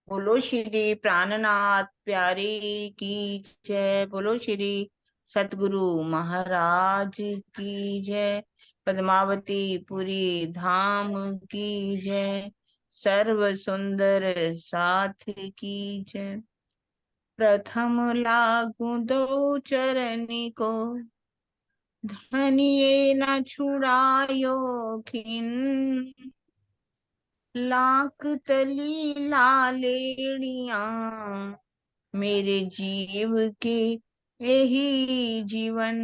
बोलो श्री प्राणनाथ प्यारे की जय। बोलो श्री सतगुरु महाराज की जय। पद्मावती पुरी धाम की जय। सर्व सुंदर साथ की जय। प्रथम लागू दो चरनी को, धनिये न छुड़ायो खिन। लाख तली लालेड़िया, मेरे जीव के यही जीवन।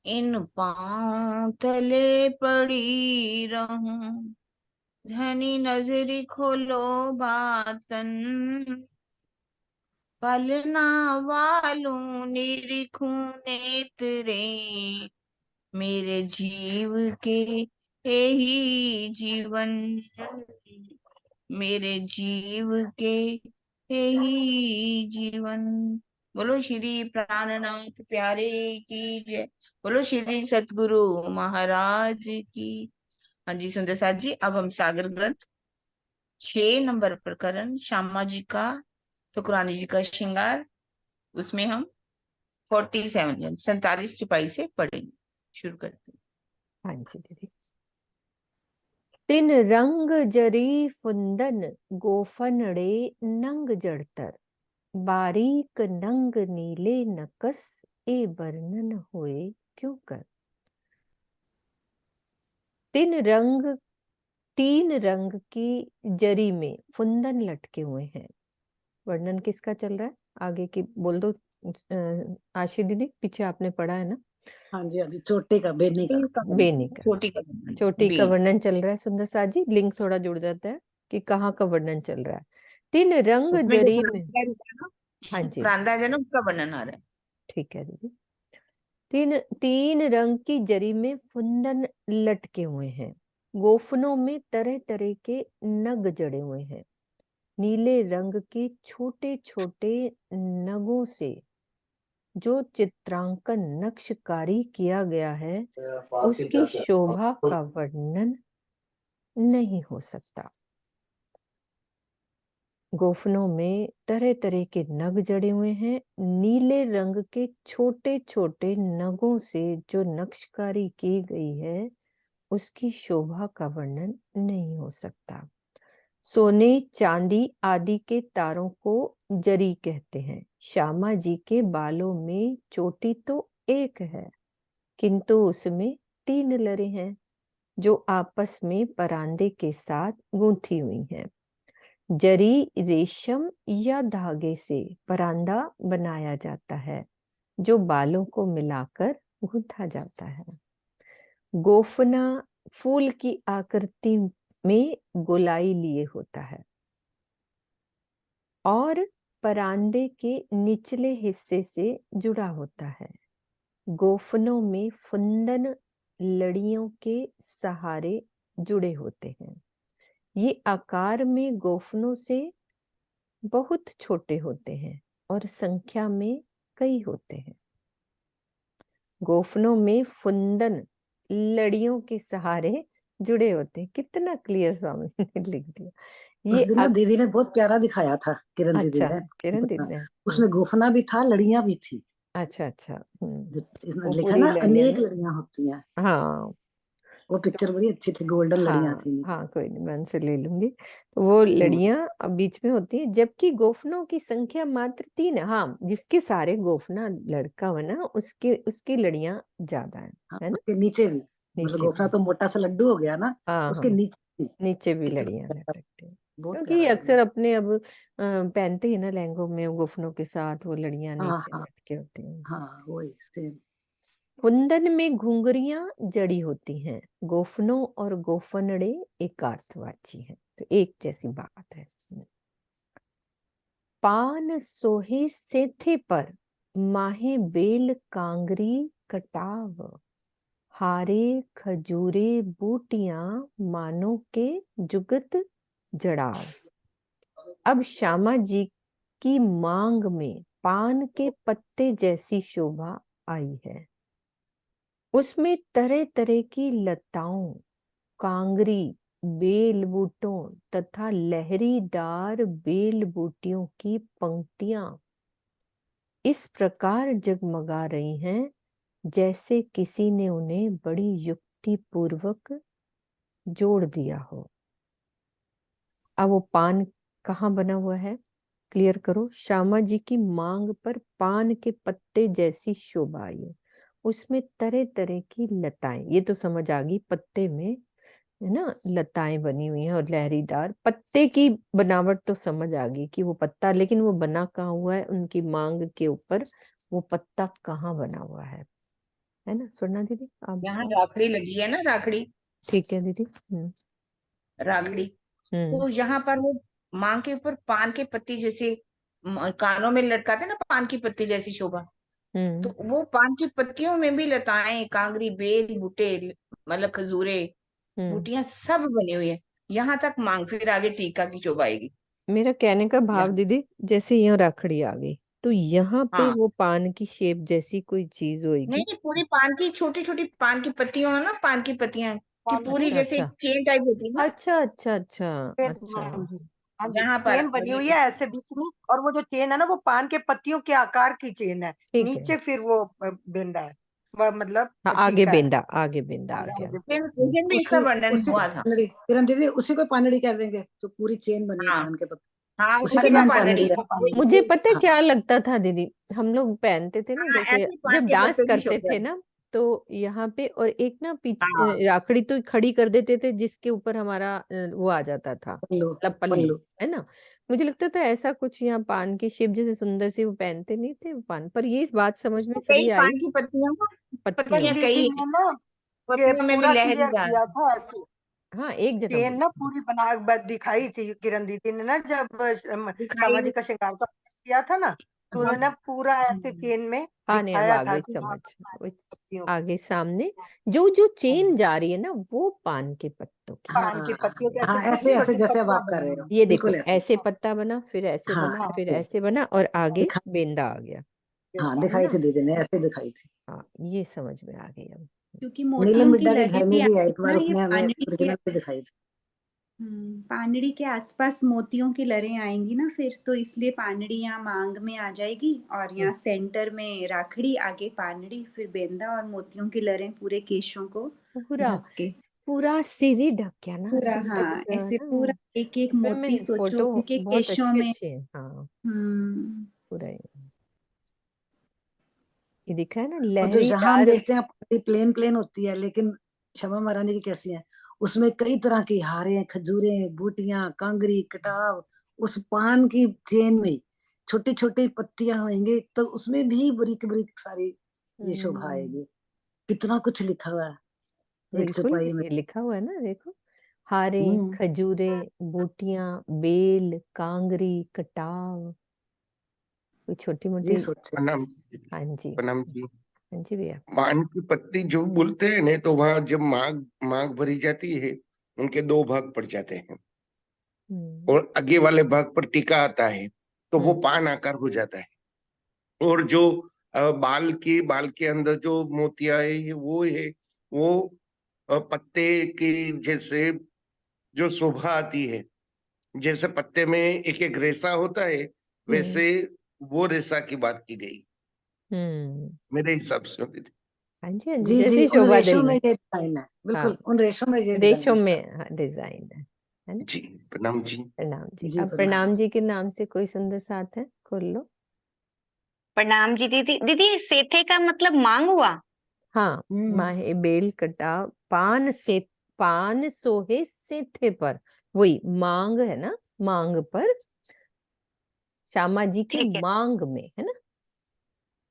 इन पांव तले पड़ी रहूं, धनी नजरी खोलो बातन। पलना वालों निरीखूं नेत्रे, मेरे जीव के यही जीवन। मेरे जीव के यही जीवन। बोलो श्री प्राणनाथ प्यारे की जय। बोलो श्री सतगुरु महाराज की। हाँ जी सुंदर साथ जी, अब हम सागर ग्रंथ 6 नंबर प्रकरण श्यामा जी का ठकुरानी जी का श्रृंगार, उसमें हम 47 47 चुपाई से पढ़ेंगे। शुरू करते हैं। हाँ जी दीदी। तिन रंग जरी फुंदन गोफनड़े नंग जड़तर, बारीक नंग नीले नकस ए वर्णन होए क्यों कर। तीन रंग की जरी में फुंदन लटके हुए हैं। वर्णन किसका चल रहा है? आगे की बोल दो आशी दीदी, पीछे आपने पढ़ा है ना? हाँ जी, हाँ जी, चोटी का, बेनी का। बेनी का, छोटी का चोटी का वर्णन चल रहा है। सुंदर सा जी, लिंक थोड़ा जुड़ जाता है कि कहाँ का वर्णन चल रहा है। तीन रंग उसमें जो जरी में, हाँ जी प्रांदाज है ना, उसका वर्णन आ रहा है। ठीक है दीदी। तीन रंग की जरी में फुंदन लटके हुए हैं। गोफनों में तरह तरह के नग जड़े हुए हैं। नीले रंग के छोटे छोटे नगों से जो चित्रांकन नक्शकारी किया गया है, उसकी शोभा का वर्णन नहीं हो सकता। गोफनों में तरह तरह के नग जड़े हुए हैं। नीले रंग के छोटे छोटे नगों से जो नक्शकारी की गई है, उसकी शोभा का वर्णन नहीं हो सकता। सोने चांदी आदि के तारों को जरी कहते हैं। श्यामा जी के बालों में चोटी तो एक है, किंतु उसमें 3 लरे हैं जो आपस में परांदे के साथ गूंथी हुई हैं। जरी रेशम या धागे से परांदा बनाया जाता है, जो बालों को मिलाकर गूंथा जाता है। गोफना फूल की आकृति में गोलाई लिए होता है और परांदे के निचले हिस्से से जुड़ा होता है। गोफनों में फुंदन लड़ियों के सहारे जुड़े होते हैं। ये आकार में गोफनों से बहुत छोटे होते हैं और संख्या में कई होते हैं। गोफनों में फुंदन लड़ियों के सहारे जुड़े होते हैं। कितना क्लियर स्वामी ने लिख दिया। उस ये दिन ना दीदी ने बहुत प्यारा दिखाया था, किरण दीदी अच्छा, ने। किरण दीदी ने उसमें गोफना भी था, लड़ियां भी थी। अच्छा अच्छा इसमें वो लिखा पूरी ना, लड़ियां अनेक ना, लड़ियां होती हैं। हाँ वो पिक्चर बड़ी अच्छी थी, गोल्डन लड़ियां हाँ थी नीचे। हाँ, कोई नहीं, मैं उनसे ले लूंगी। तो वो लड़ियां बीच में होती हैं, जबकि गोफनों की संख्या मात्र 3 है। हाँ, जिसके सारे गोफना लड़का हुआ ना, उसकी लड़ियां ज्यादा हाँ, है ना। उसके नीचे भी, मतलब नीचे गोफना भी, तो मोटा सा लड्डू हो गया ना, हाँ उसके हाँ, नीचे भी। नीचे भी कितना लड़ियां प्यारा, लटकती हैं। बहुत क्योंकि प्यारा अक्सर लगा। अपने अब पहनते ही ना लहंगों में गोफनों के साथ वो लड़ियां हाँ नीचे हाँ लटके होती हैं। हाँ, वही सेम। कुंदन में घुंघरियां जड़ी होती हैं। गोफनों और गोफनड़े एकार्थवाची हैं, तो एक जैसी बात है। पान सोहे सेथे पर, माहे बेल कांगरी कटाव, हारे खजूरे बूटियां मानो के जुगत जड़ाव। अब श्यामा जी की मांग में पान के पत्ते जैसी शोभा आई है। उसमें तरह तरह की लताओं, कांगरी बेल बूटों तथा लहरीदार बेल बूटियों की पंक्तियां इस प्रकार जगमगा रही हैं जैसे किसी ने उन्हें बड़ी युक्ति पूर्वक जोड़ दिया हो। अब वो पान कहाँ बना हुआ है, क्लियर करो। श्यामा जी की मांग पर पान के पत्ते जैसी शोभा आई है, उसमें तरह तरह की लताएं, ये तो समझ आ गई, पत्ते में है ना लताएं बनी हुई हैं और लहरीदार पत्ते की बनावट तो समझ आ गई कि वो पत्ता, लेकिन वो बना कहाँ हुआ है, उनकी मांग के ऊपर वो पत्ता कहाँ बना हुआ है ना स्वर्णा दीदी आप यहाँ बताओ। राखड़ी लगी है ना, राखड़ी, ठीक है दीदी। राखड़ी। हम्म तो यहाँ पर वो मांग के ऊपर पान के पत्ती जैसे कानों में लटकाते ना, पान की पत्ती जैसी शोभा। तो हम्म वो पान की पत्तियों में भी लताएं, कांगरी, बेल बूटे, मतलब खजूरे, हम्म बूटियां सब बनी हुई है। यहाँ तक मांग, फिर आगे टीका की शोभा आएगी। मेरा कहने का भाव यहाँ, दीदी, जैसे यहाँ राखड़ी आ गई तो यहाँ पे हाँ, वो पान की शेप जैसी कोई चीज नहीं होगी। नहीं, पूरी पान की छोटी छोटी पान की पत्तियां हो ना, पान की पत्तियां की पान पूरी अच्छा जैसे अच्छा चेन टाइप होती है ना, अच्छा अच्छा अच्छा चेन, अच्छा। हाँ जी, यहाँ पर। चेन और बनी हुई ये है ऐसे बीच में, और वो जो चेन है ना वो पान के पत्तियों के आकार की चेन है। ठीक है। नीचे फिर वो बिंदा है, वह मतलब हाँ आगे टीका है। बेंदा, आगे बेंदा आ आगे गया। आगे प्रेजेंट में इसका उसी वर्णन उसी को हुआ था। पानड़ी, किरण दीदी उसी को पानड़ी कह देंगे, जो पूरी चेन बनी है हाँ पान के पत्ते, हाँ, उसी का उसी का नाम पानड़ी, पानड़ी है। मुझे पता है हाँ क्या लगता था दीदी, हम लोग पहनते थे ना हाँ, जैसे ऐसे पान जब के डांस पत्ते की करते शोभा थे है। ना, तो यहाँ पे और एक ना हाँ पीछे राखड़ी तो खड़ी कर देते थे जिसके ऊपर हमारा वो आ जाता था, पल्लू, मतलब पल्लू, पल्लू। है ना। मुझे लगता था ऐसा कुछ यहाँ पान की शेप जैसे सुंदर सी वो पहनते नहीं थे वो पान पर, ये इस बात समझ में उसमें कई सही आई। पान की पत्तियां, पत्तियों, पत्तियां दीदी कई ने हैं, ना ये पत्तियों में भी पूरा क्लियर लहरीदार। किया था ऐसे। हाँ एक जगह चेन ना बोलती पूरी दिखाई थी किरण दीदी ने ना, जब श्यामा दिखाई। जी का श्रृंगार तो किया था ना, तो हाँ उन्होंने पूरा ऐसे चेन में हाँ नहीं अब दिखाया आ था गई कि यहाँ समझ। पर पान वो की पत्तियों आगे सामने जो जो चेन जा रही है ना वो पान के पत्तों की है। पान की पत्तियों के ये ऐसे हाँ, छोटी देखो, छोटी ऐसे ऐसे जैसे अब पत्तियां आप कर बनी रहे हो, हैं। ये देखो बिल्कुल ऐसे। ऐसे पत्ता बना, फिर ऐसे हाँ बना, फिर ऐसे ऐसे बना और आगे दिखा, बेंदा आ गया, हाँ है दिखाई ना। थी दीदी ने, ऐसे दिखाई थी। हाँ ये समझ में आ गई अब। क्योंकि नीलम मोतियों की बिड्डा के लड़े घर में भी भी आती एक है बार ना ये उसने हमें पानड़ी के। ओरिजिनल भी दिखाई थी। पानड़ी के आसपास मोतियों की लड़ें आएंगी ना, फिर तो इसलिए पानड़ी यहाँ मांग में आ जाएगी, और यहाँ सेंटर में राखड़ी, आगे पानड़ी, फिर बेंदा और मोतियों की लड़ें पूरे केशों को पूरा ढक के। पूरा सिर ही ढक गया ना, पूरा, सुंदर हाँ, सा है ऐसे ना। पूरा एक एक मोती इसमें सोचो फोटो उनके बहुत केशों अच्छी में। अच्छी है, हाँ हम्म पूरा ये दिखा है ना और जो जहां हम लहरीदार। देखते हैं प्लेन प्लेन होती है, लेकिन क्षमा महारानी की कैसी है, उसमें कई तरह की हारें, खजूरें, बूटियां, कांगरी, कटाव, उस पान की चेन में छोटी छोटी पत्तियां होंगी, तो उसमें भी बारीक बारीक सारी ये शोभा हम्म आएगी। कितना कुछ लिखा हुआ है एक बिल्कुल चौपाई में। ये लिखा हुआ है ना देखो, हारे, हम्म खजूरे, बूटियां, बेल, कांगरी, कटाव, कोई छोटी ये मोटी। सोचे। प्रणाम, हाँ जी, प्रणाम जी। हाँ जी भैया। पान की पत्ती जो बोलते हैं ने, तो वहां जब मांग मांग भरी जाती है, उनके दो भाग पड़ जाते हैं, हम्म और आगे वाले भाग पर टीका आता है, तो वो हम्म पान आकार हो जाता है। और जो बाल के अंदर जो मोतिया है वो पत्ते की जैसे जो शोभा आती है, जैसे पत्ते में एक एक रेशा होता है, हम्म वैसे वो रेशा की बात की गई हम्म। मेरे हिसाब से होती थी। हाँ जी जी जी, जैसी उन शोभा रेशों देनी में है। ये डिजाइन है, हाँ बिल्कुल उन रेशों में ये डिजाइन रेशों है में इसका। डिजाइन है ना। जी, प्रणाम जी। प्रणाम जी, जी अब प्रणाम। प्रणाम जी के नाम से कोई सुंदर साथ है, खोल लो। प्रणाम जी दीदी। दीदी सेथे का मतलब मांग हुआ। हाँ हम्म माहे बेल कटा, पान से, पान सोहे सेथे पर, वही मांग है ना, मांग पर, श्यामा जी की ठीक है। मांग में है ना,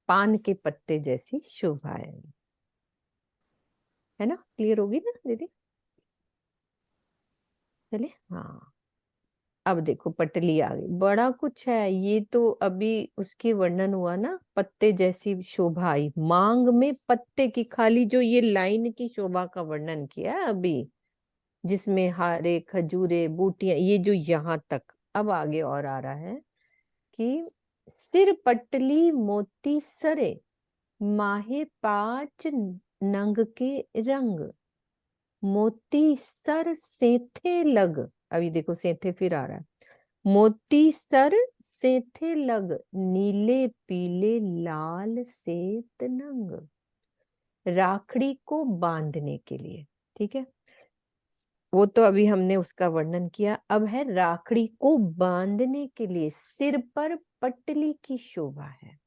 पान के पत्ते जैसी शोभा है ना, क्लियर होगी ना दीदी। चले हाँ, अब देखो पटली आ गई, बड़ा कुछ है ये तो, अभी उसकी वर्णन हुआ ना, पत्ते जैसी शोभा आई, मांग में पत्ते की, खाली जो ये लाइन की शोभा का वर्णन किया है अभी, जिसमें हारे, खजूरे, बूटियां, ये जो यहाँ तक, अब आगे और आ रहा है कि सिर पटली मोती सरे, माहे पाँच नंग के रंग, मोती सर सेंथे लग, अभी देखो सेंथे फिर आ रहा है, मोती सर सेंथे लग, नीले पीले लाल सेत नंग, राखड़ी को बांधने के लिए। ठीक है, वो तो अभी हमने उसका वर्णन किया। अब है राखड़ी को बांधने के लिए सिर पर पटली की शोभा है,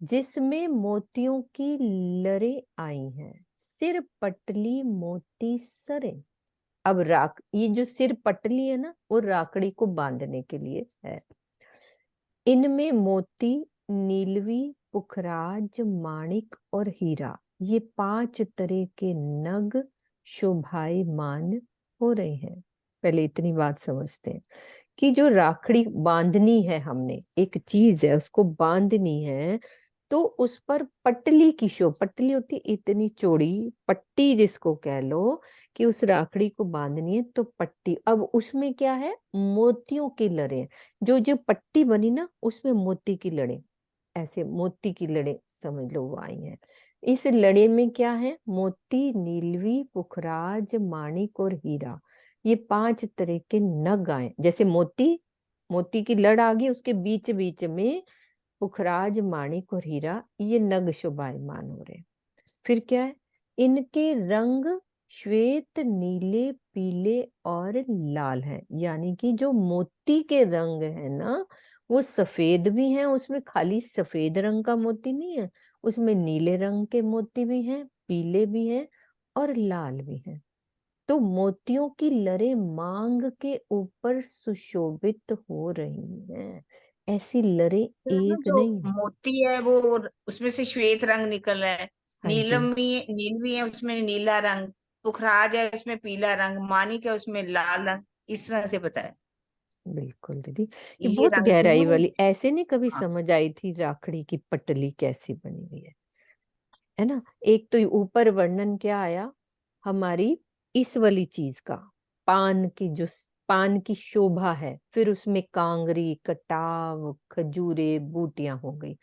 जिसमें मोतियों की लरे आई हैं, सिर पटली मोती सरे। अब ये जो सिर पटली है ना, वो राखड़ी को बांधने के लिए है। इनमें मोती, नीलवी, पुखराज, माणिक और हीरा, ये 5 तरह के नग शोभायमान हो रहे हैं। पहले इतनी बात समझते हैं कि जो राखड़ी बांधनी है, हमने एक चीज है उसको बांधनी है, तो उस पर पटली की पटली होती है इतनी चौड़ी पट्टी, जिसको कह लो कि उस राखड़ी को बांधनी है तो पट्टी। अब उसमें क्या है, मोतियों की लड़े, जो जो पट्टी बनी ना उसमें मोती की लड़े, ऐसे मोती की लड़े समझ लो वो आई हैं। इस लड़े में क्या है, मोती, नीलवी, पुखराज, माणिक और हीरा, ये 5 तरह के नग आए। जैसे मोती, मोती की लड़ आ गई, उसके बीच बीच में पुखराज, माणिक और हीरा, ये नग शोभायमान हो रहे हैं। फिर क्या है, इनके रंग श्वेत, नीले, पीले और लाल हैं। यानी कि जो मोती के रंग है ना, वो सफेद भी हैं, उसमें खाली सफेद रंग का मोती नहीं है, उसमें नीले रंग के मोती भी हैं, पीले भी हैं और लाल भी हैं। तो मोतियों की लरे मांग के ऊपर सुशोभित हो रही हैं। ऐसी लरे तो ना एक जो नहीं है। मोती है वो उसमें से श्वेत रंग निकल रहा है, हाँ जी, नील भी है उसमें नीला रंग, पुखराज है उसमें पीला रंग, माणिक है उसमें लाल रंग, इस तरह से बताया। बिल्कुल दीदी, ये ये बहुत रंग जो है गहराई वो, वाली, ऐसे नहीं कभी हाँ समझ आई थी राखड़ी की पटली कैसी बनी हुई है ना। एक तो ऊपर वर्णन क्या आया, हमारी इस वाली चीज का, पान की जो पान की शोभा है, फिर उसमें कांगरी, कटाव, खजूरे, बूटियां हो गई।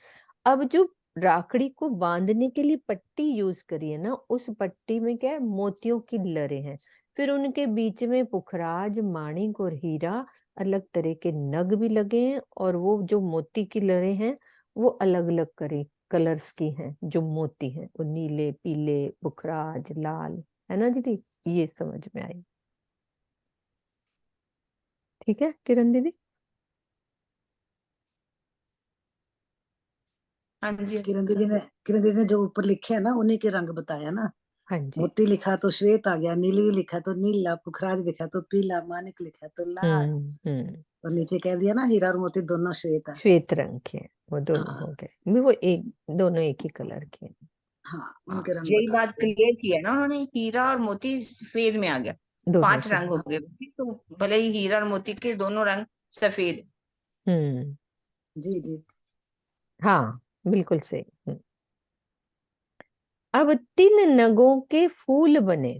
अब जो राखड़ी को बांधने के लिए पट्टी यूज करी है ना, उस पट्टी में क्या है, मोतियों की लरे हैं, फिर उनके बीच में पुखराज, माणिक और हीरा, अलग तरह के नग भी लगे हैं, और वो जो मोती की लरे हैं वो अलग अलग करे कलर्स की हैं। जो मोती हैं वो नीले, पीले, पुखराज, लाल, है ना दीदी, ये समझ में आई। ठीक है किरण दीदी। हाँ जी। किरण दीदी ने जो ऊपर लिखे है ना, उन्हीं के रंग बताया ना। हाँ जी। मोती लिखा तो श्वेत आ गया, नीली लिखा तो नीला, पुखराज लिखा तो पीला, मानिक लिखा तो लाल, हम्म। और नीचे कह दिया ना हीरा और मोती दोनों श्वेत है। श्वेत रंग के हैं, वो दोनों हाँ हो गए, वो एक दोनों एक ही कलर के हैं। हाँ, हाँ, उनके रंग यही बता बात दिए। क्लियर की है ना उन्होंने, हीरा और मोती सफेद में आ गया, दोनों 5 से। रंग हो गए। तो भले ही हीरा और मोती के दोनों रंग सफेद है। हम्म। जी जी। हाँ, बिल्कुल सही। अब 3 नगों के फूल बने,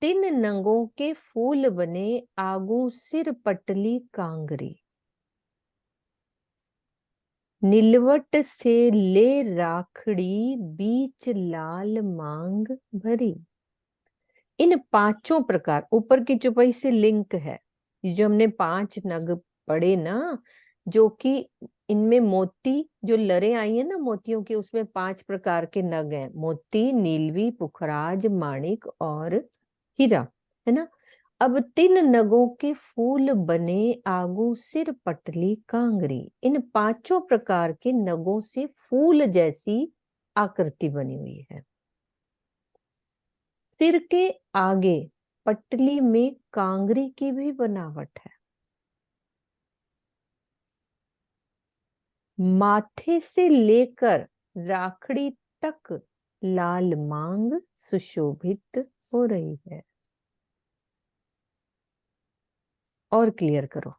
3 नगों के फूल बने, आगू सिर पटली कांगरी, नीलवट से ले राखड़ी, बीच लाल मांग भरी। इन 5 प्रकार, ऊपर की चौपाई से लिंक है, ये जो हमने 5 नग पढ़े ना, जो कि इनमें मोती जो लरे आई है ना मोतियों की, उसमें 5 प्रकार के नग हैं, मोती, नीलवी, पुखराज, माणिक और हीरा, है ना। अब 3 नगों के फूल बने, आगू सिर पटली कांगरी, इन 5 प्रकार के नगों से फूल जैसी आकृति बनी हुई है। सिर के आगे पटली में कांगरी की भी बनावट है, माथे से लेकर राखड़ी तक लाल मांग सुशोभित हो रही है। और क्लियर करो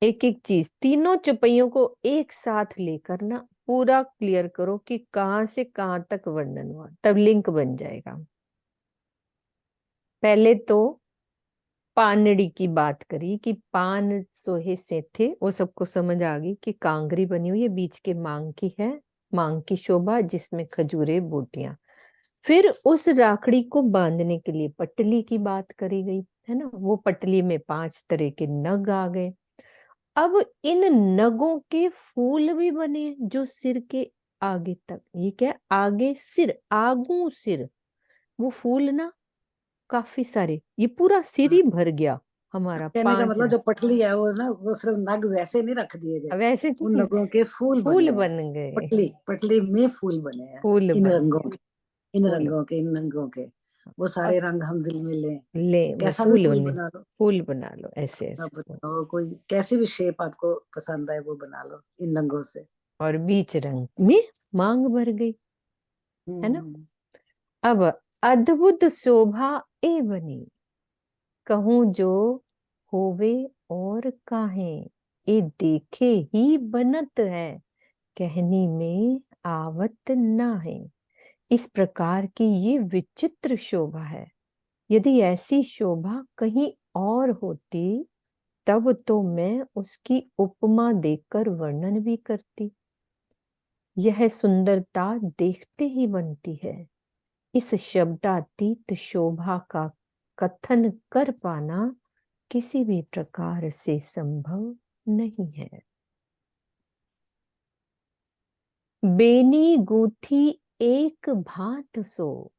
एक एक चीज, तीनों चौपाइयों को एक साथ लेकर ना पूरा क्लियर करो कि कहां से कहां तक वर्णन हुआ, तब लिंक बन जाएगा। पहले तो पानड़ी की बात करी कि पान सोहे से थे, वो सबको समझ आ गई कि कांगरी बनी हुई है, बीच के मांग की है, मांग की शोभा जिसमें खजूरे बूटियां। फिर उस राखड़ी को बांधने के लिए पटली की बात करी गई, है ना। वो पटली में 5 तरह के नग आ गए। अब इन नगों के फूल भी बने जो सिर के आगे तक, ये क्या, आगे सिर, आगू सिर, वो फूल ना काफी सारे, ये पूरा सिर ही भर गया हमारा। कहने का 5 मतलब जो पटली है वो ना, वो सिर्फ नग वैसे नहीं रख दिए गए, वैसे उन नहीं, नगों के फूल फूल बने हैं। बन गए, पटली पटली में फूल बने हैं, फूल इन बन रंगों गए, के, इन फूल रंगों के, इन रंगों के। वो अब सारे रंग हम दिल में लें, ले वो कैसा भी फूल फूल बने, बना लो। फूल बना लो ऐसे आप ऐसे। बताओ, कोई कैसी भी शेप आपको पसंद है वो बना लो इन रंगों से। और बीच रंग में मांग भर गई, है ना। हम्म। अब अद्भुत शोभा ए बनी, कहूं जो होवे और काहे, ए देखे ही बनत है, कहनी में आवत ना है। इस प्रकार की ये विचित्र शोभा है। यदि ऐसी शोभा कहीं और होती तब तो मैं उसकी उपमा देकर वर्णन भी करती। यह सुंदरता देखते ही बनती है। इस शब्दातीत शोभा का कथन कर पाना किसी भी प्रकार से संभव नहीं है। बेनी गूंथी एक भांत सो,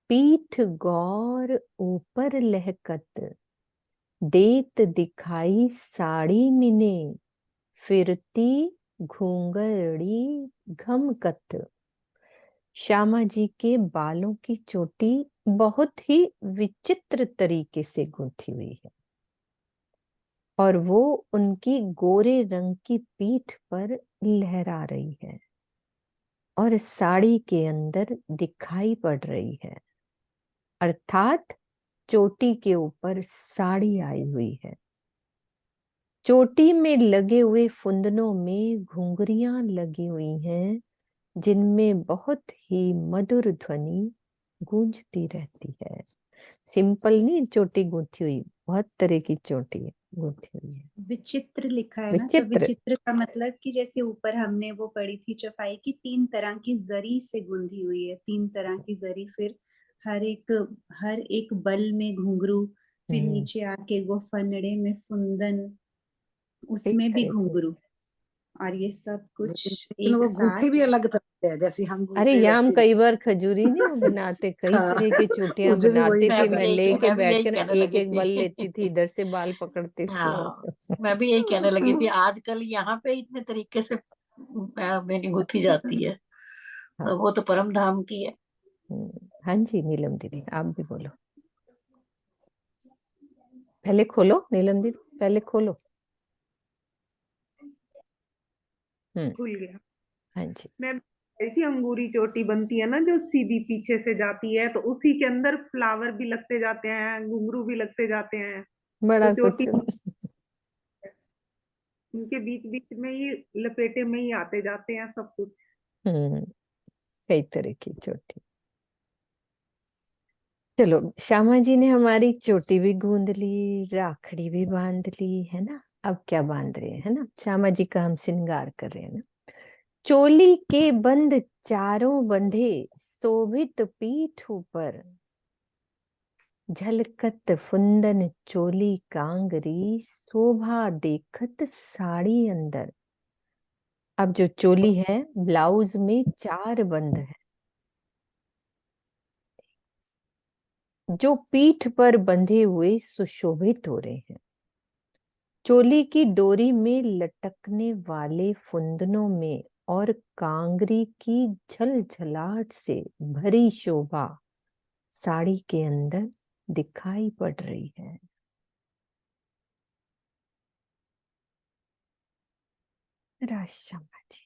पीठ गौर ऊपर लहकत, देत दिखाई साड़ी मिने, फिरती घूंगड़ी घमकत। श्यामा जी के बालों की चोटी बहुत ही विचित्र तरीके से गूंथी हुई है और वो उनकी गोरे रंग की पीठ पर लहरा रही है और साड़ी के अंदर दिखाई पड़ रही है, अर्थात चोटी के ऊपर साड़ी आई हुई है। चोटी में लगे हुए फुंदनों में घुंघरियां लगी हुई हैं जिनमें बहुत ही मधुर ध्वनि गूंजती रहती है। सिंपल नहीं चोटी गूंथी हुई, बहुत तरह की चोटी गूंथी हुई है। विचित्र लिखा है ना, तो विचित्र, विचित्र का मतलब कि जैसे ऊपर हमने वो पढ़ी थी चौपाई की, 3 तरह की जरी से गुंदी हुई है, 3 तरह की जरी, फिर हर एक बल में घुंघरू, फिर नीचे आके वो फनड़े में फुंदन, एक उसमें भी तरह की। घुंघरू, और ये सब लेकिन कुछ लेकिन एक वो साथ। गूंथी भी अलग तरह से है, जैसी हम अरे गूंथते यहाँ हम वैसी कई नहीं। बार खजूरी नहीं वो बनाते, कई हाँ, तरह की चोटियां मुझे भी वही बनाती थी, मैं लेके मैं भी बैठ यही के ना कहने एक लगी एक थी। बल लेती थी, इधर से बाल पकड़ती थी हाँ, ऐसे। मैं भी यही कहने लगी थी, आजकल यहाँ पे इतने तरीके से मेरी गुथी जाती है, हाँ। तो वो तो परम धाम की है। हाँ जी नीलम दीदी आप भी बोलो, पहले खोलो नीलम दीदी, पहले खोलो। खुल गया। हाँ जी। मैं ऐसी अंगूरी चोटी बनती है ना जो सीधी पीछे से जाती है, तो उसी के अंदर फ्लावर भी लगते जाते हैं, घुंघरू भी लगते जाते हैं, तो बड़ा चोटी कुछ। उनके बीच बीच में ही लपेटे में ही आते जाते हैं सब कुछ। हम्म, कई तरह की चोटी। चलो श्यामा जी ने हमारी चोटी भी गूंद ली, राखड़ी भी बांध ली, है ना। अब क्या बांध रहे हैं, है ना, श्यामा जी का हम श्रृंगार कर रहे हैं ना। चोली के बंद चारों बंधे, शोभित पीठ ऊपर, झलकत फुंदन चोली कांगरी, शोभा देखत साड़ी अंदर। अब जो चोली है ब्लाउज में 4 बंद है जो पीठ पर बंधे हुए सुशोभित हो रहे हैं। चोली की डोरी में लटकने वाले फुंदनों में और कांगरी की झलझलाहट से भरी शोभा साड़ी के अंदर दिखाई पड़ रही है। राशमा जी,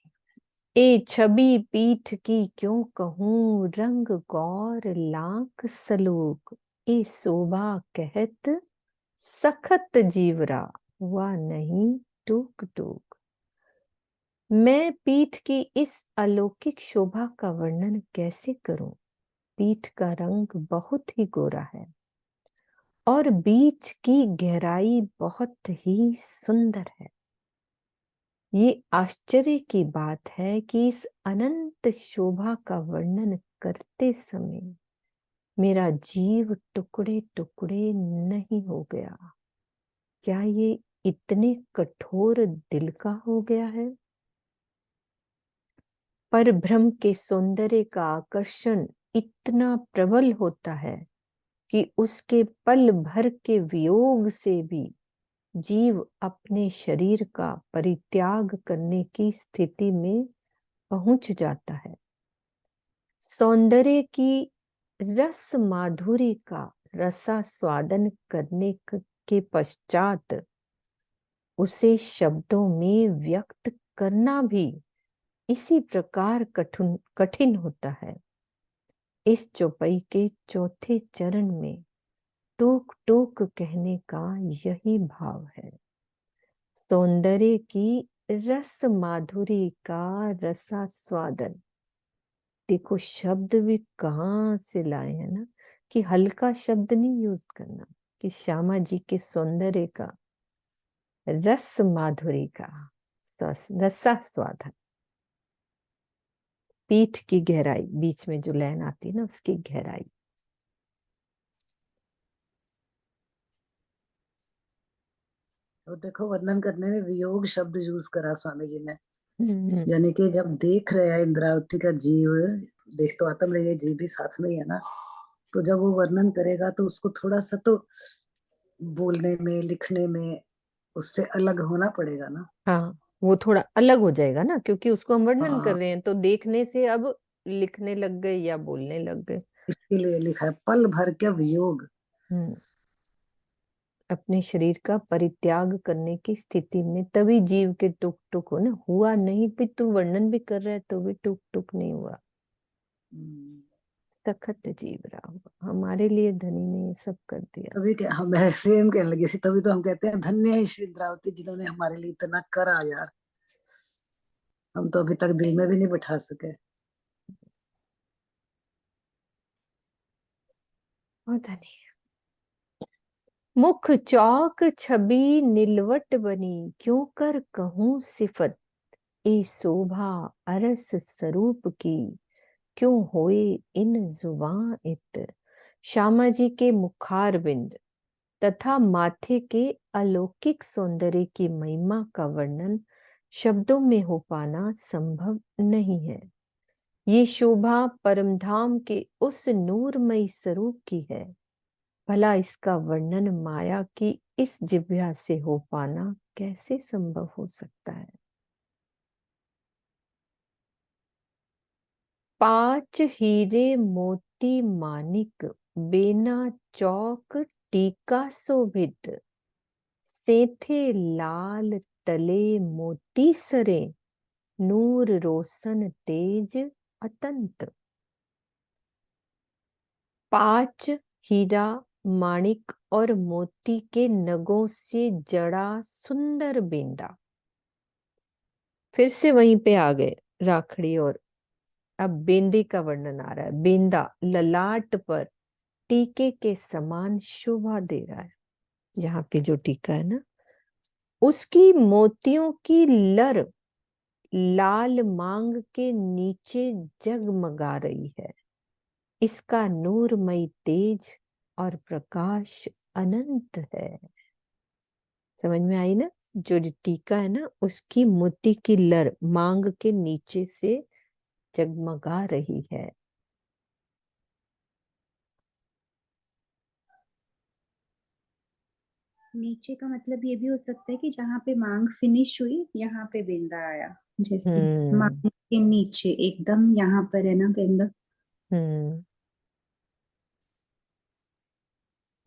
ए छवि पीठ की क्यों कहूं, रंग गौर लाख सलूक, ए शोभा कहत सखत जीवरा, हुआ नहीं टूक टूक। मैं पीठ की इस अलौकिक शोभा का वर्णन कैसे करूं। पीठ का रंग बहुत ही गोरा है और बीच की गहराई बहुत ही सुंदर है। ये आश्चर्य की बात है कि इस अनंत शोभा का वर्णन करते समय मेरा जीव टुकड़े टुकड़े नहीं हो गया? क्या ये इतने कठोर दिल का हो गया है? पर ब्रह्म के सौंदर्य का आकर्षण इतना प्रबल होता है कि उसके पल भर के वियोग से भी जीव अपने शरीर का परित्याग करने की स्थिति में पहुंच जाता है। सौंदर्य की रस माधुरी का रसास्वादन करने के पश्चात उसे शब्दों में व्यक्त करना भी इसी प्रकार कठिन कठिन होता है। इस चौपाई के चौथे चरण में टूक टूक कहने का यही भाव है। सौंदर्य की रस माधुरी का रसास्वादन। देखो शब्द भी कहाँ से लाए हैं ना, कि हल्का शब्द नहीं यूज करना, कि श्यामा जी के सौंदर्य का रस माधुरी का रसास्वादन। पीठ की गहराई, बीच में जो लाइन आती है ना, उसकी गहराई। तो देखो वर्णन करने में वियोग शब्द यूज करा स्वामी जी ने, हम्म, यानी कि जब देख रहे हैं इंद्रावती का जीव, देख तो आत्म रही है, जीव भी साथ में ही है ना, तो जब वो वर्णन करेगा तो उसको थोड़ा सा तो बोलने में लिखने में उससे अलग होना पड़ेगा ना। हाँ वो थोड़ा अलग हो जाएगा ना, क्योंकि उसको हम वर्णन कर हाँ, रहे हैं, तो देखने से अब लिखने लग गए या बोलने लग गए। इसके लिए लिखा है पल भर का वियोग। हम्म, अपने शरीर का परित्याग करने की स्थिति में तभी जीव के टुक टुक हो ना, हुआ नहीं भी, तू वर्णन भी कर रहा है तो भी टुक टुक नहीं हुआ। हम्म, सखत जीव रहा हुआ, हमारे लिए धनी ने ये सब कर दिया। तभी क्या हम सेम कहने लगे सी, तभी तो हम कहते हैं धन्य है श्री इंद्रावती जिन्होंने हमारे लिए इतना करा यार, हम तो अभी तक दिल में भी नहीं बैठा सके। और धनी मुख चौक छवि निलवट बनी, क्यों कर कहूँ सिफत ए शोभा अरस स्वरूप की, क्यों होए इन जुबां इत। श्यामा जी के मुखार बिंद तथा माथे के अलौकिक सौंदर्य की महिमा का वर्णन शब्दों में हो पाना संभव नहीं है। ये शोभा परमधाम के उस नूरमयी स्वरूप की है। भला इसका वर्णन माया की इस जिह्वा से हो पाना कैसे संभव हो सकता है? 5 हीरे मोती मानिक, बेना चौक टीका शोभित, सेथे लाल तले मोती सरे, नूर रोशन तेज अतंत। 5 हीरा माणिक और मोती के नगों से जड़ा सुंदर बेंदा। फिर से वहीं पे आ गए राखड़ी, और अब बेंदे का वर्णन आ रहा है। बेंदा ललाट पर टीके के समान शोभा दे रहा है। यहाँ पे जो टीका है ना, उसकी मोतियों की लर लाल मांग के नीचे जगमगा रही है। इसका नूरमयी तेज और प्रकाश अनंत है। समझ में आई ना? जो टीका है ना, उसकी मोती की लर मांग के नीचे से जगमगा रही है। नीचे का मतलब ये भी हो सकता है कि जहाँ पे मांग फिनिश हुई यहाँ पे बेंदा आया, जैसे मांग के नीचे एकदम यहाँ पर है ना बेंदा। हम्म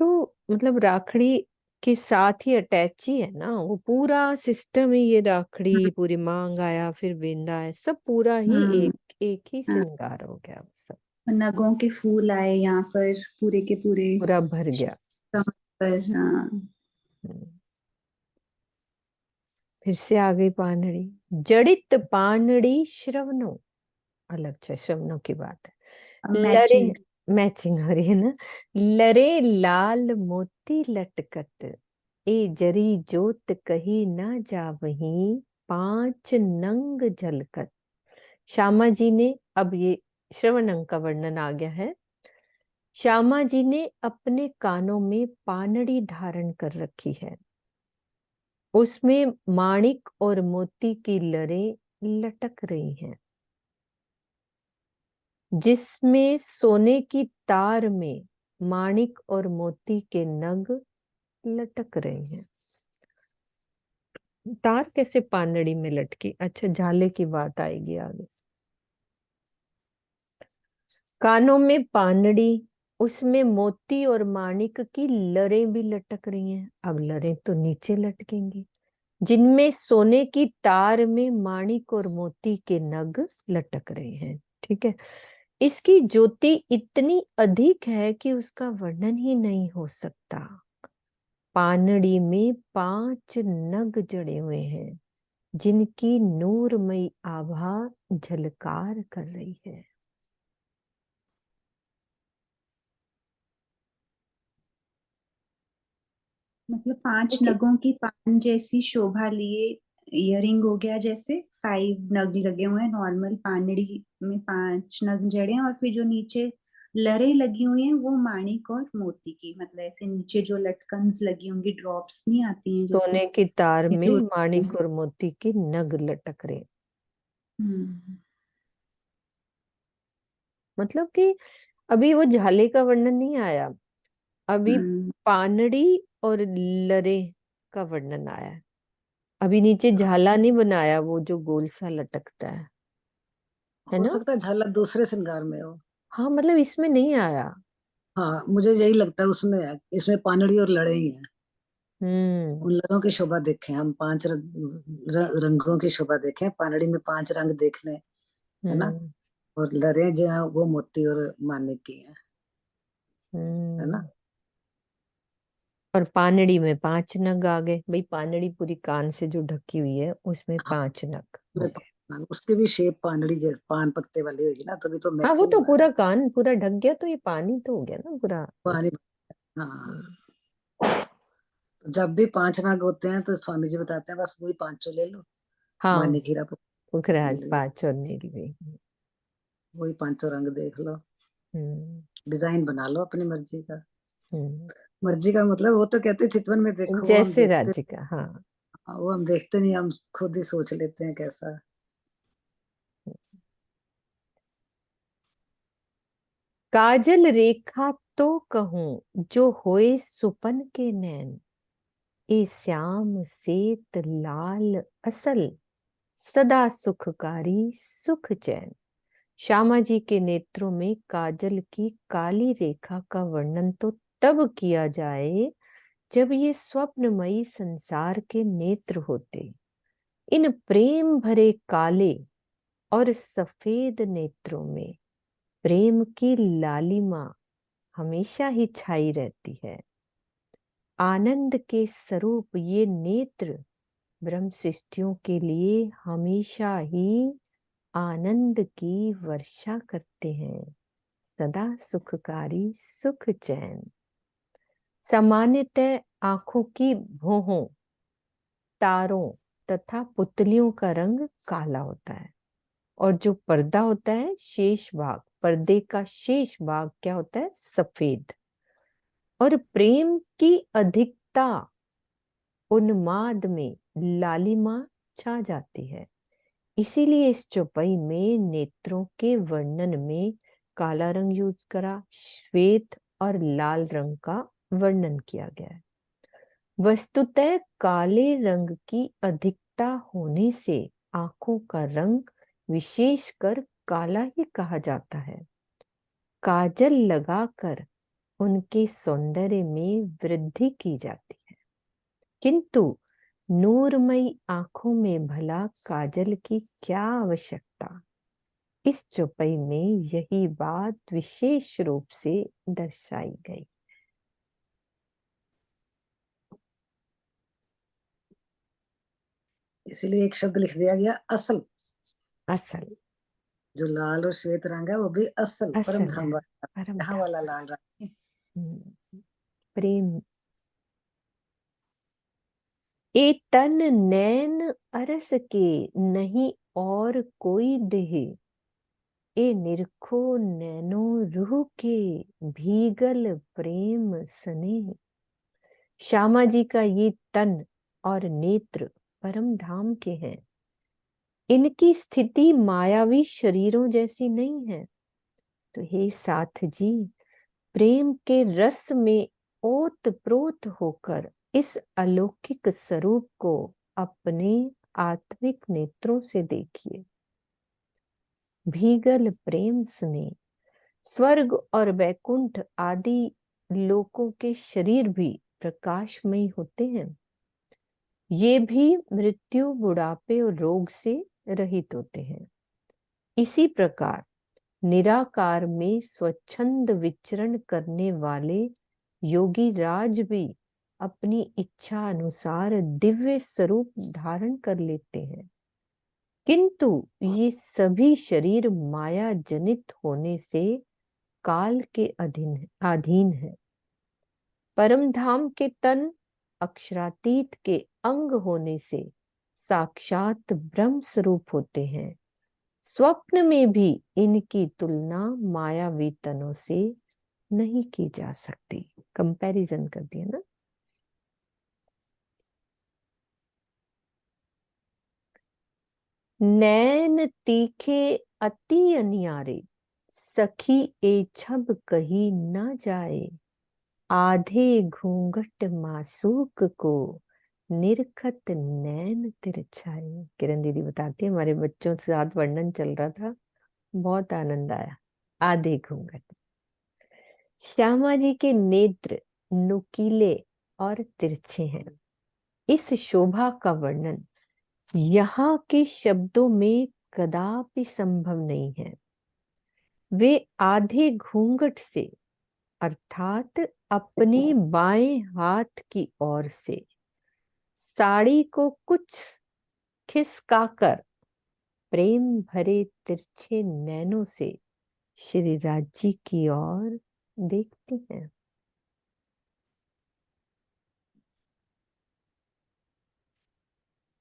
तो मतलब राखड़ी के साथ ही अटैच ही है ना, वो पूरा सिस्टम ही। ये राखड़ी पूरी मांग आया, फिर बेंदा है, सब पूरा ही हम्म, एक एक ही हाँ, श्रृंगार हो गया वो सब। नगों के फूल आए यहाँ पर पूरे के पूरे पूरा भर गया। कमर पर। हाँ, हम्म। फिर से आ गई पानड़ी। जड़ित पानड़ी श्रवणों, अलग से श्रवणों की बात है। लरे, मैचिंग। मैचिंग हो रही है ना। लरे लाल मोती लटकत, ए जरी जोत कही ना जा वहीं, 5 नंग झलकत। श्यामा जी ने अब ये श्रवण अंग का वर्णन आ गया है। श्यामा जी ने अपने कानों में पानड़ी धारण कर रखी है, उसमें माणिक और मोती की लरें लटक रही हैं, जिसमें सोने की तार में माणिक और मोती के नग लटक रहे हैं। तार कैसे पानड़ी में लटकी? अच्छा, झाले की बात आएगी आगे। कानों में पानड़ी, उसमें मोती और माणिक की लरें भी लटक रही हैं। अब लरें तो नीचे लटकेंगी, जिनमें सोने की तार में माणिक और मोती के नग लटक रहे हैं। ठीक है, इसकी ज्योति इतनी अधिक है कि उसका वर्णन ही नहीं हो सकता। पानड़ी में 5 नग जड़े हुए हैं, जिनकी नूरमयी आभा झलकार कर रही है। मतलब 5 देखिए, नगों की पान जैसी शोभा लिए इयरिंग हो गया, जैसे 5 नग लगे हुए हैं नॉर्मल पानड़ी में, 5 नग जड़े हैं, और फिर जो नीचे लरें लगी हुई हैं वो माणिक और मोती की, मतलब ऐसे नीचे जो लटकन्स लगी होंगी, ड्रॉप्स नहीं आती हैं जैसे, सोने की तार ये में तो माणिक और मोती के नग लटक रहे। हम्म मतलब कि अभी वो झाले का वर्णन नहीं आया, अभी हम्म पानड़ी और लरे का वर्णन आया है। अभी नीचे झाला नहीं बनाया, वो जो गोल सा लटकता है हो ना? सकता है झालर दूसरे श्रृंगार में हो। हाँ, मतलब इसमें नहीं आया। हाँ, मुझे यही लगता है उसमें है। इसमें पानड़ी और लड़े ही हैं। हम्म। उन रंगों की शोभा देखें हम, 5 रंगों की शोभा देखें, पानड़ी में 5 रंग देख लें, है ना। हम्म। और लड़े जो है वो मोती और मानिक की है ना। हम्म। और पानड़ी में 5 नग आ गए भाई। पानड़ी पूरी कान से जो ढकी हुई है, उसमें हाँ, 5 नग हो गए। उसकी भी शेप पानड़ी जैसे पान पत्ते वाली होगी ना, तभी तो हाँ, वो मैचिंग तो हुआ है पूरा ना। कान पूरा ढक गया, तो ये पानी तो हो गया ना पूरा पानी। हाँ, तो जब भी 5 नाग होते हैं तो स्वामी जी बताते हैं बस वही 5 ले लो। हाँ, मानिक हीरा पुखराज लीजिए, 5 और नीलवी। वही 5 रंग देख लो, हम्म। डिजाइन बना लो अपनी मर्जी का। हम्म। मर्जी का मतलब वो तो कहते हैं चितवन में देखो, वो हम जैसे देखते, राज्य का, हाँ। हाँ, वो हम देखते नहीं, हम खुद ही सोच लेते हैं कैसा। काजल रेखा तो कहूं जो होए सुपन के नैन, ए श्याम सेत लाल असल, सदा सुखकारी सुख चैन। श्यामा जी के नेत्रों में काजल की काली रेखा का वर्णन तो तब किया जाए जब ये स्वप्नमयी संसार के नेत्र होते। इन प्रेम भरे काले और सफेद नेत्रों में प्रेम की लालिमा हमेशा ही छाई रहती है। आनंद के स्वरूप ये नेत्र ब्रह्म सृष्टियों के लिए हमेशा ही आनंद की वर्षा करते हैं, सदा सुखकारी सुख चैन। सामान्यतः आंखों की भौहों, तारों तथा पुतलियों का रंग काला होता है, और जो पर्दा होता है, शेष भाग, पर्दे का शेष भाग क्या होता है? सफेद। और प्रेम की अधिकता उन्माद में लालिमा छा जाती है। इसीलिए इस चौपाई में नेत्रों के वर्णन में काला रंग यूज करा, श्वेत और लाल रंग का वर्णन किया गया है। वस्तुतः काले रंग की अधिकता होने से आंखों का रंग विशेषकर काला ही कहा जाता है। काजल लगाकर उनके सौंदर्य में वृद्धि की जाती है, किंतु नूरमयी आंखों में भला काजल की क्या आवश्यकता? इस चौपाई में यही बात विशेष रूप से दर्शाई गई। इसीलिए एक शब्द लिख दिया गया असल। असल। जो लाल और श्वेत रंग है वो भी असल परम असल धाम है, वाला, परम यहाँ धाम। वाला लाल रंग है। प्रेम। ए तन नैन अरस के, नहीं और कोई देह, ए निरखो नैनो रूह के भीगल प्रेम सने। श्यामा जी का ये तन और नेत्र परम धाम के हैं। इनकी स्थिति मायावी शरीरों जैसी नहीं है। तो हे साथ जी, प्रेम के रस में ओत प्रोत होकर इस अलौकिक स्वरूप को अपने आत्मिक नेत्रों से देखिए। भीगल प्रेम स्नेह, स्वर्ग और वैकुंठ आदि लोकों के शरीर भी प्रकाशमयी होते हैं। ये भी मृत्यु, बुढ़ापे और रोग से रहित होते हैं। इसी प्रकार निराकार में स्वच्छंद विचरण करने वाले योगी राज भी अपनी इच्छा अनुसार दिव्य स्वरूप धारण कर लेते हैं। किंतु ये सभी शरीर माया जनित होने से काल के अधीन है। परम धाम के तन अक्षरातीत के अंग होने से साक्षात ब्रह्म स्वरूप होते हैं। स्वप्न में भी इनकी तुलना मायावी तनों से नहीं की जा सकती। कंपैरिजन कर दिया ना। नैन तीखे अति अनियारे, सखी ए छब कही न जाए। आधे घूंघट मासूक को निरखत नैन तिरछाए। किरण दीदी बताती है, हमारे बच्चों के साथ वर्णन चल रहा था, बहुत आनंद आया। आधे घूंघट। श्यामा जी के नेत्र नुकीले और तिरछे हैं। इस शोभा का वर्णन यहाँ के शब्दों में कदापि संभव नहीं है। वे आधे घूंघट से अर्थात अपने बाएं हाथ की ओर से साड़ी को कुछ खिसकाकर प्रेम भरे तिरछे नैनों से श्री राज जी की ओर देखते हैं।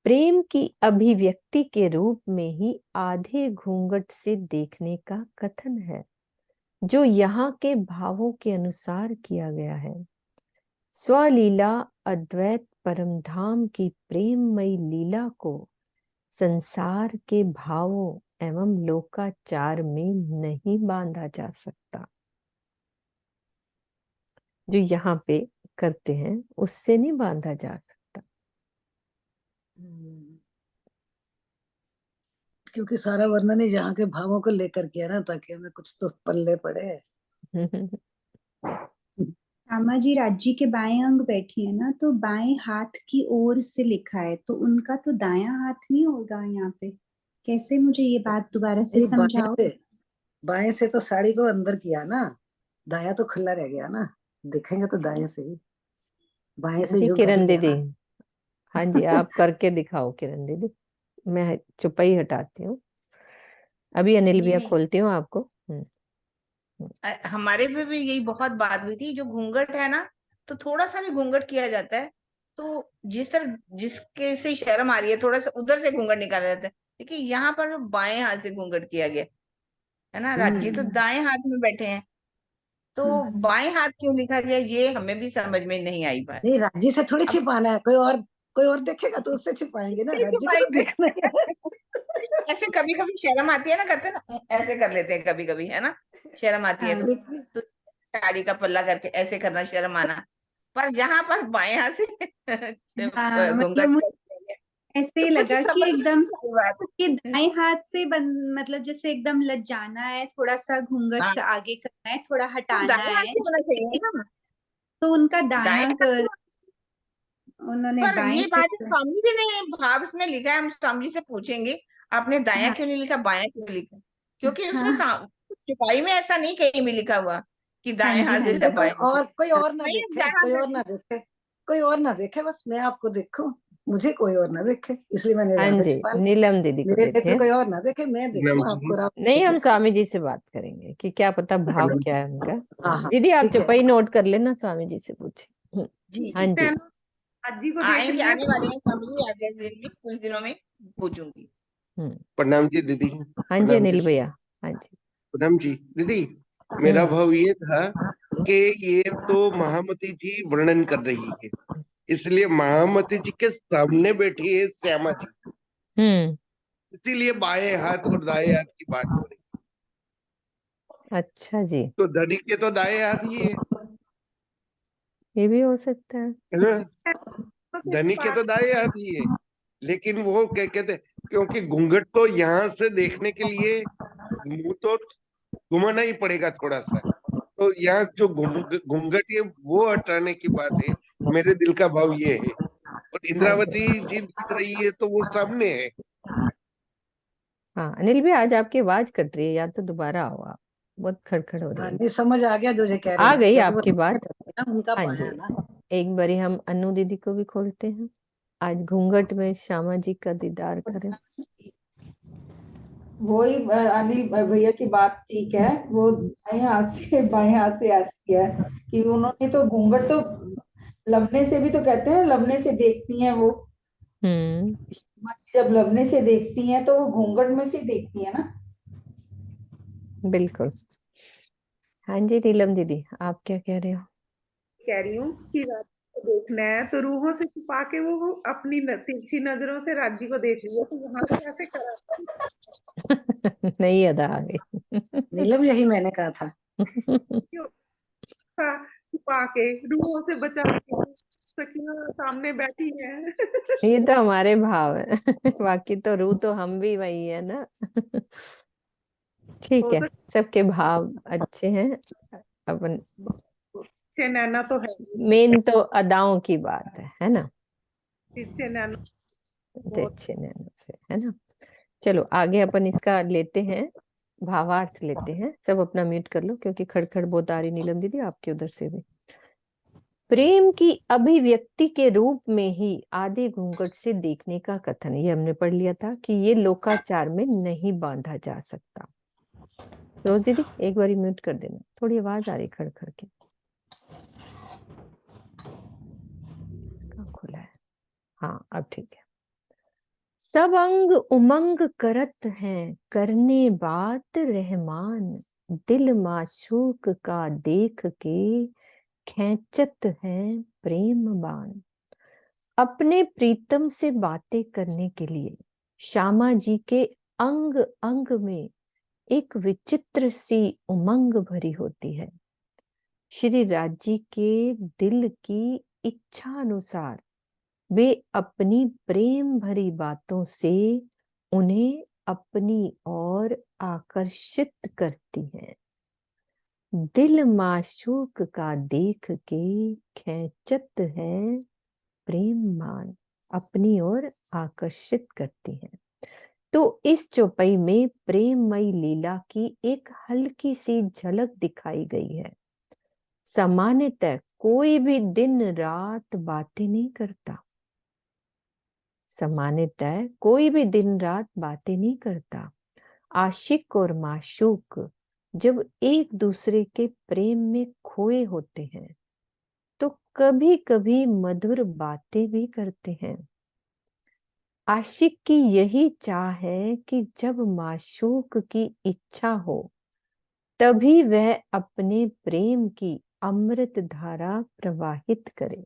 प्रेम की अभिव्यक्ति के रूप में ही आधे घूंघट से देखने का कथन है, जो यहाँ के भावों के अनुसार किया गया है। स्वलीला अद्वैत परमधाम की प्रेममयी लीला को संसार के भावों एवं लोकाचार में नहीं बांधा जा सकता। जो यहाँ पे करते हैं उससे नहीं बांधा जा सकता। क्योंकि सारा वर्णन ही जहाँ के भावों को लेकर किया ना, ताकि हमें कुछ तो पल्ले पड़े। श्यामा जी राज्य के बाएं अंग बैठी है ना, तो बाएं हाथ की ओर से लिखा है, तो उनका तो दायां हाथ नहीं होगा यहाँ पे। कैसे, मुझे ये बात दोबारा से समझाओ। बाएं से तो साड़ी को अंदर किया ना, दायां तो खुला रह गया ना। देखेंगे तो दाएं से ही, बाएं से जो किरण दीदी, हाँ जी आप करके दिखाओ किरण दीदी, मैं चुपाई हटाती हूँ। अभी अनिल भैया खोलती हूँ आपको। हमारे पे भी यही बहुत बात हुई थी। जो घूंघट है ना, तो थोड़ा सा भी घूंघट किया जाता है तो जिस तरह जिसके से शर्म आ रही है थोड़ा सा उधर से घूंघट निकाला जाता है, लेकिन यहाँ पर बाएं हाथ से घूंघट किया गया है ना। राजी तो दाएं हाथ में बैठे हैं, तो बाएं हाथ क्यों लिखा गया ये हमें भी समझ में नहीं आई बात। नहीं, राज्य से थोड़ी छिपाना है, कोई और देखेगा तो उससे छिपाएंगे ना, राज्य को तो देखना है। ऐसे कभी कभी शर्म आती है ना, करते ना ऐसे कर लेते हैं कभी कभी, है ना, शर्म आती है तो साड़ी का पल्ला करके ऐसे करना, शर्म आना। पर यहाँ पर बाएं हाथ से घूंघट ऐसे ही लगा कि एकदम कि दाएं हाथ से मतलब जैसे एकदम लज्जाना है, थोड़ा सा घूंघट आगे करना है, थोड़ा हटाना है, तो उनका दायां उन्होंने पर ये बात स्वामी जी ने भाव में लिखा है। हम स्वामी जी से पूछेंगे आपने दाया क्यों नहीं लिखा, बाया क्यों लिखा, क्योंकि उसमें चुपाई में ऐसा नहीं कहीं भी लिखा हुआ कि दाएं हाथ से कोई और ना देखे, कोई और ना देखे, बस मैं आपको देखूं, मुझे कोई और ना देखे, इसलिए मैंने नीलम दीदी को देते हैं। कोई और ना देखे, मैं देखूं आपको। नहीं, हम स्वामी जी से बात करेंगे कि क्या पता भाव क्या है उनका। दीदी आप चुपाई नोट कर लेना, स्वामी जी से पूछे। हाँ जी, आएंगे, आने वाले हैं स्वामी जी, आगे दिन में कुछ दिनों में पूछूंगी। प्रणाम जी दीदी। हाँ जी अनिल भैया, हाँ जी। पूनम जी, दीदी मेरा हम्म भाव ये था कि ये तो महामती जी वर्णन कर रही है, इसलिए महामती जी के सामने बैठी है श्यामा जी, हम्म इसीलिए बाएं हाथ और दाएं हाथ की बात हो रही अच्छा जी, है। तो धनी के तो दाएं हाथ ही ये भी हो सकता है। है, तो से धनी के छुपा तो दाएं हाथ ही है, लेकिन वो क्या कहते, क्योंकि घूंघट तो यहाँ से देखने के लिए मुंह तो घुमाना ही पड़ेगा थोड़ा सा, तो यहाँ जो घूंघट है वो हटाने की बात है। मेरे दिल का भाव ये है। और हाँ जी, इंद्रावती जी दिख रही है तो वो सामने है। हाँ अनिल भी आज आपकी आवाज कट रही है, या तो दोबारा आओ आप, बहुत खड़खड़ हो रही हाँ है। नहीं समझ आ गया जो ये कह रहे आ हैं, गई क्योंकि वो आपकी बात। ना उनका हाँ पाया जी, है ना। एक बारी हम अनु दीदी को भी खोलते हैं, आज घूंघट में श्यामा जी का दीदार करें। वही अनिल भैया की बात ठीक है, वो दाएं हाथ से बाएं हाथ से ऐसी है कि उन्होंने तो घूंघट तो लवने से भी तो कहते हैं, लवने से देखती हैं वो। हम्म जब लवने से देखती हैं तो वो घूंघट में से देखती है ना। बिल्कुल। हाँ जी नीलम दीदी, आप क्या कह रहे हो? कह रही हूँ कि राज्य को देखना है तो रूहों से छुपा के वो अपनी तिरछी नजरों से राज्य को देख लिया, तो वहां से कैसे करा? नहीं अदा आ गई। नीलम यही मैंने कहा था। क्यों था? छुपा के रूहों से बचा के सखियां सामने बैठी है। ये तो हमारे भाव है। बाकी तो रूह तो हम भी वही है ना। ठीक हो है, सकते सबके भाव अच्छे हैं। अपन नैना तो है, मेन तो अदाओं की बात है ना, तिरछे नैना बहुत। अच्छे नैनों से, है ना। चलो आगे अपन इसका लेते हैं, भावार्थ लेते हैं। सब अपना म्यूट कर लो, क्योंकि खड़खड़ बहुत आ रही। नीलम दीदी आपके उधर से भी। प्रेम की अभिव्यक्ति के रूप में ही आधे घूंघट से देखने का कथन, ये हमने पढ़ लिया था कि ये लोकाचार में नहीं बांधा जा सकता। रोज दीदी एक बारी म्यूट कर देना, थोड़ी आवाज आ रही खड़खड़ की। इसका खुला है, हाँ अब ठीक है। सब अंग उमंग करत हैं, करने बात रहमान, दिल माशूक का देख के खैंचत है प्रेम बान। अपने प्रीतम से बातें करने के लिए श्यामा जी के अंग अंग में एक विचित्र सी उमंग भरी होती है। श्री राजी के दिल की इच्छा अनुसार वे अपनी प्रेम भरी बातों से उन्हें अपनी ओर आकर्षित करती हैं। दिल माशूक का देख के खैंचत है प्रेममान, अपनी ओर आकर्षित करती हैं। तो इस चौपाई में प्रेममयी लीला की एक हल्की सी झलक दिखाई गई है। सामान्यतः कोई भी दिन रात बातें नहीं करता, सामान्यतः कोई भी दिन रात बातें नहीं करता। आशिक और माशूक जब एक दूसरे के प्रेम में खोए होते हैं तो कभी कभी मधुर बातें भी करते हैं। आशिक की यही चाह है कि जब माशूक की इच्छा हो तभी वह अपने प्रेम की अमृत धारा प्रवाहित करे।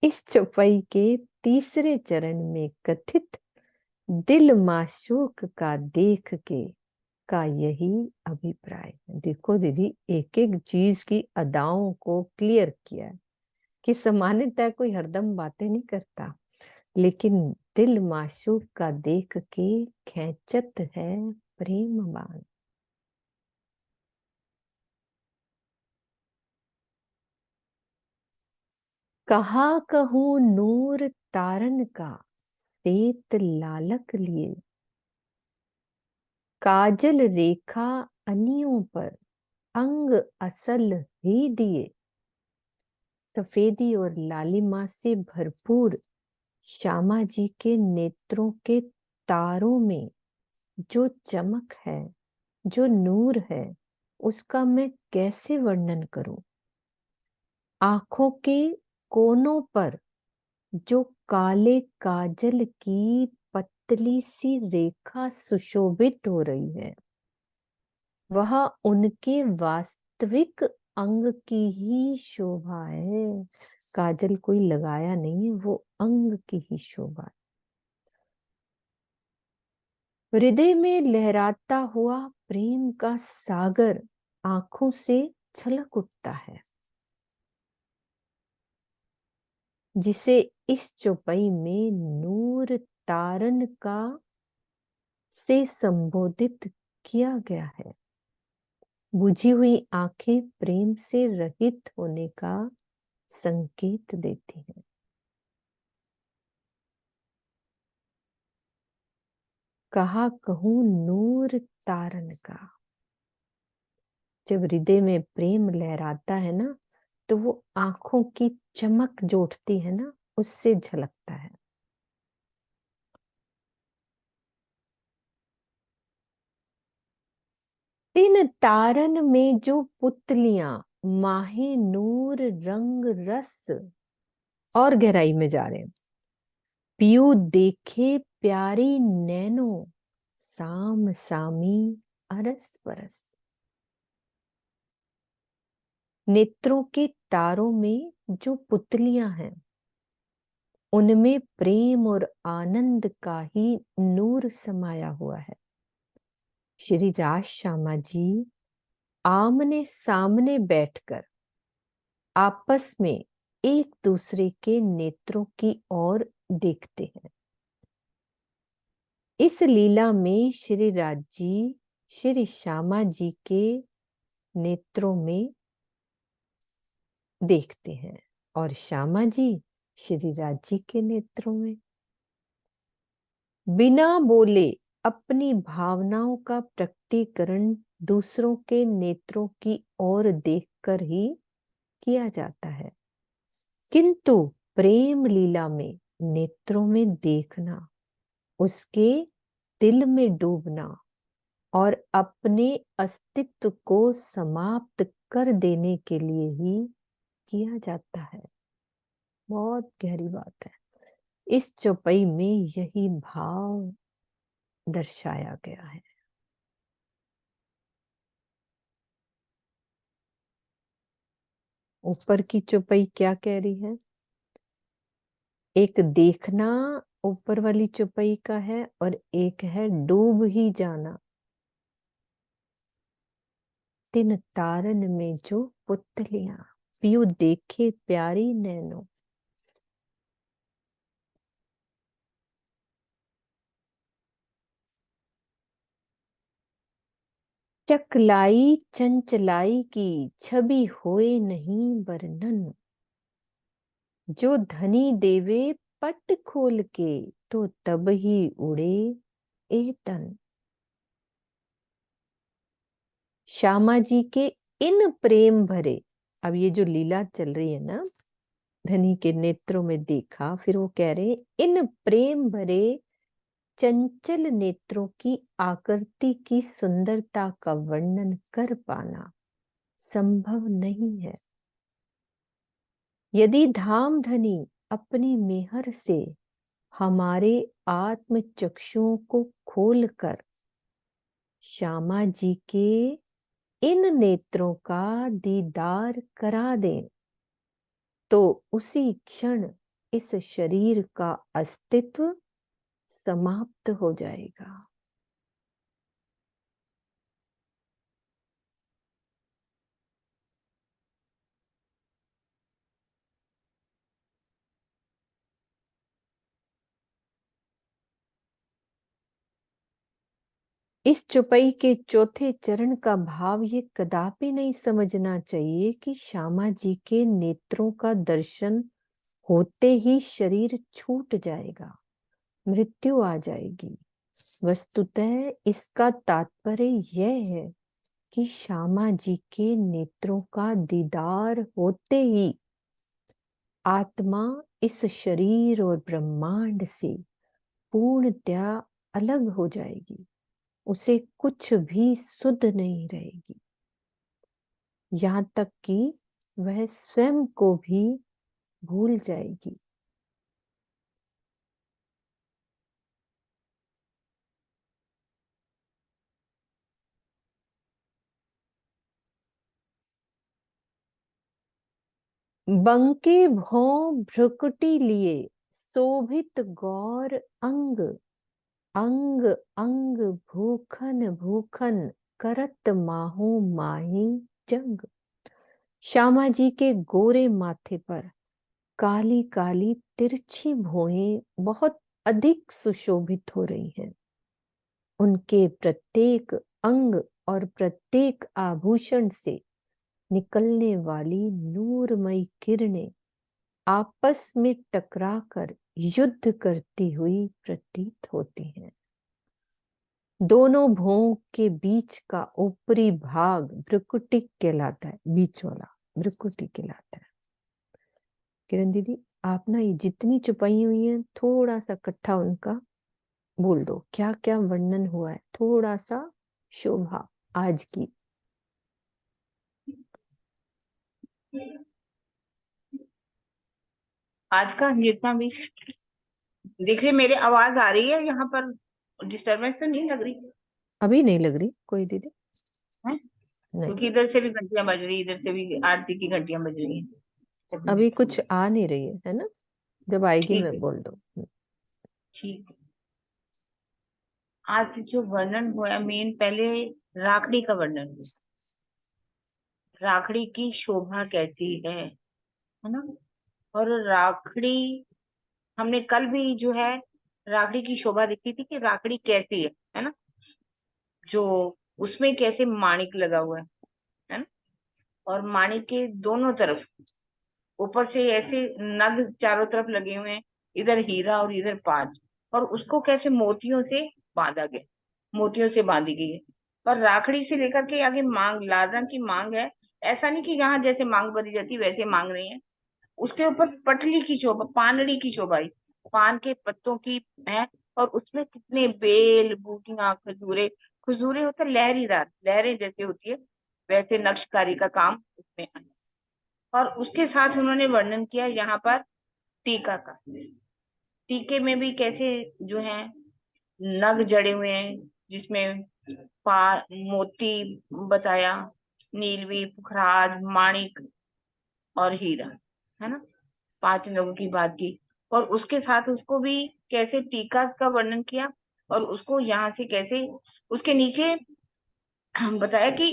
इस चौपाई के तीसरे चरण में कथित दिल माशूक का देख के का यही अभिप्राय। देखो दीदी, एक एक चीज की अदाओं को क्लियर किया है कि सामान्यतः कोई हरदम बातें नहीं करता, लेकिन दिल माशूक का देख के खैंचत है प्रेमवान। कहा कहूँ नूर तारन का सेत लालक लिए, काजल रेखा अनियों पर अंग असल ही दिए। सफेदी और लालिमा से भरपूर श्यामा जी के नेत्रों के तारों में जो चमक है, जो नूर है, उसका मैं कैसे वर्णन करूं। आंखों के कोनों पर जो काले काजल की पतली सी रेखा सुशोभित हो रही है, वह उनके वास्तविक अंग की ही शोभा है। काजल कोई लगाया नहीं है, वो अंग की ही शोभा है। हृदय में लहराता हुआ प्रेम का सागर आंखों से छलक उठता है, जिसे इस चौपाई में नूर तारन का से संबोधित किया गया है। बुझी हुई आंखें प्रेम से रहित होने का संकेत देती हैं। कहा कहूं नूर तारन का। जब हृदय में प्रेम लहराता है ना, तो वो आंखों की चमक जो उठती है ना, उससे झलकता है। इन तारन में जो पुतलियां माहे नूर रंग रस और गहराई में जा रहे हैं। पियू देखे प्यारी नैनो साम सामी अरस परस। नेत्रों के तारों में जो पुतलियां हैं, उनमें प्रेम और आनंद का ही नूर समाया हुआ है। श्री राज श्यामा जी आमने सामने बैठकर आपस में एक दूसरे के नेत्रों की ओर देखते हैं। इस लीला में श्री राज जी श्री श्यामा जी के नेत्रों में देखते हैं और श्यामा जी श्री राज जी के नेत्रों में। बिना बोले अपनी भावनाओं का प्रकटीकरण दूसरों के नेत्रों की ओर देखकर ही किया जाता है, किंतु प्रेम लीला में नेत्रों में देखना, उसके दिल में डूबना और अपने अस्तित्व को समाप्त कर देने के लिए ही किया जाता है। बहुत गहरी बात है। इस चौपाई में यही भाव दर्शाया गया है। ऊपर की चौपाई क्या कह रही है? एक देखना ऊपर वाली चौपाई का है और एक है डूब ही जाना। तिन तारन में जो पुतलियां पियू देखे प्यारी नैनो। चकलाई चंचलाई की छवि होए नहीं वर्णन। जो धनी देवे पट खोल के तो तब ही उड़े ए तन। श्यामा जी के इन प्रेम भरे, अब ये जो लीला चल रही है ना, धनी के नेत्रों में देखा, फिर वो कह रहे इन प्रेम भरे चंचल नेत्रों की आकृति की सुंदरता का वर्णन कर पाना संभव नहीं है। यदि धाम धनी अपनी मेहर से हमारे आत्म चक्षुओं को खोलकर श्यामा जी के इन नेत्रों का दीदार करा दें, तो उसी क्षण इस शरीर का अस्तित्व समाप्त हो जाएगा। इस चौपाई के चौथे चरण का भाव ये कदापि नहीं समझना चाहिए कि श्यामा जी के नेत्रों का दर्शन होते ही शरीर छूट जाएगा, मृत्यु आ जाएगी। वस्तुतः इसका तात्पर्य यह है कि श्यामा जी के नेत्रों का दीदार होते ही आत्मा इस शरीर और ब्रह्मांड से पूर्णतया अलग हो जाएगी, उसे कुछ भी सुध नहीं रहेगी, यहाँ तक कि वह स्वयं को भी भूल जाएगी। बंके भौं भ्रुकुटी लिए शोभित गौर अंग, अंग अंग भूखन भूखन करत माहू माही जंग। श्यामा जी के गोरे माथे पर काली काली तिरछी भौहें बहुत अधिक सुशोभित हो रही हैं। उनके प्रत्येक अंग और प्रत्येक आभूषण से निकलने वाली नूरमयी किरणें आपस में टकराकर युद्ध करती हुई प्रतीत होती हैं। दोनों भौं के बीच का ऊपरी भाग भ्रुकुटी कहलाता है, बीच वाला भ्रुकुटी कहलाता है। किरण दीदी, आप ना ये जितनी चुपाई हुई है थोड़ा सा इकट्ठा उनका बोल दो, क्या क्या वर्णन हुआ है, थोड़ा सा शोभा आज की। आज का जितना भी देख रहे, मेरी आवाज आ रही है? यहाँ पर डिस्टरबेंस तो नहीं लग रही अभी नहीं लग रही कोई दीदी है? नहीं, क्योंकि इधर से भी घंटियां बज रही, इधर से भी आरती की घंटियां बज रही हैं। अभी कुछ आ नहीं रही है ना? जब आएगी ठीक मैं है, बोल दो। ठीक है। आज जो वर्णन हुआ है, मेन पहले राखड़ी का वर्णन हुआ। राखड़ी की शोभा कैसी है ना? और राखड़ी हमने कल भी जो है राखड़ी की शोभा देखी थी कि राखड़ी कैसी है ना? जो उसमें कैसे माणिक लगा हुआ है ना? और माणिक के दोनों तरफ ऊपर से ऐसे नग चारों तरफ लगे हुए हैं, इधर हीरा और इधर पांच, और उसको कैसे मोतियों से बांधा गया, मोतियों से बांधी गई है। पर राखड़ी से लेकर के आगे मांग, लाल रंग की मांग है। ऐसा नहीं कि यहाँ जैसे मांग भरी जाती वैसे मांग रही है। उसके ऊपर पटली की शोभा, पानड़ी की शोभा, पान के पत्तों की है। और उसमें कितने बेल, बूटियां, खजूरे, खजूरे होते लहरीदार, लहरें जैसे होती है वैसे नक्शकारी का काम उसमें है। और उसके साथ उन्होंने वर्णन किया यहाँ पर टीका का। टीके में भी कैसे जो है नग जड़े हुए हैं, जिसमें मोती बताया, नीलवी, पुखराज, माणिक और हीरा, है ना? 5 लोगों की बात की। और उसके साथ उसको भी कैसे टीका का वर्णन किया, और उसको यहाँ से कैसे उसके नीचे बताया कि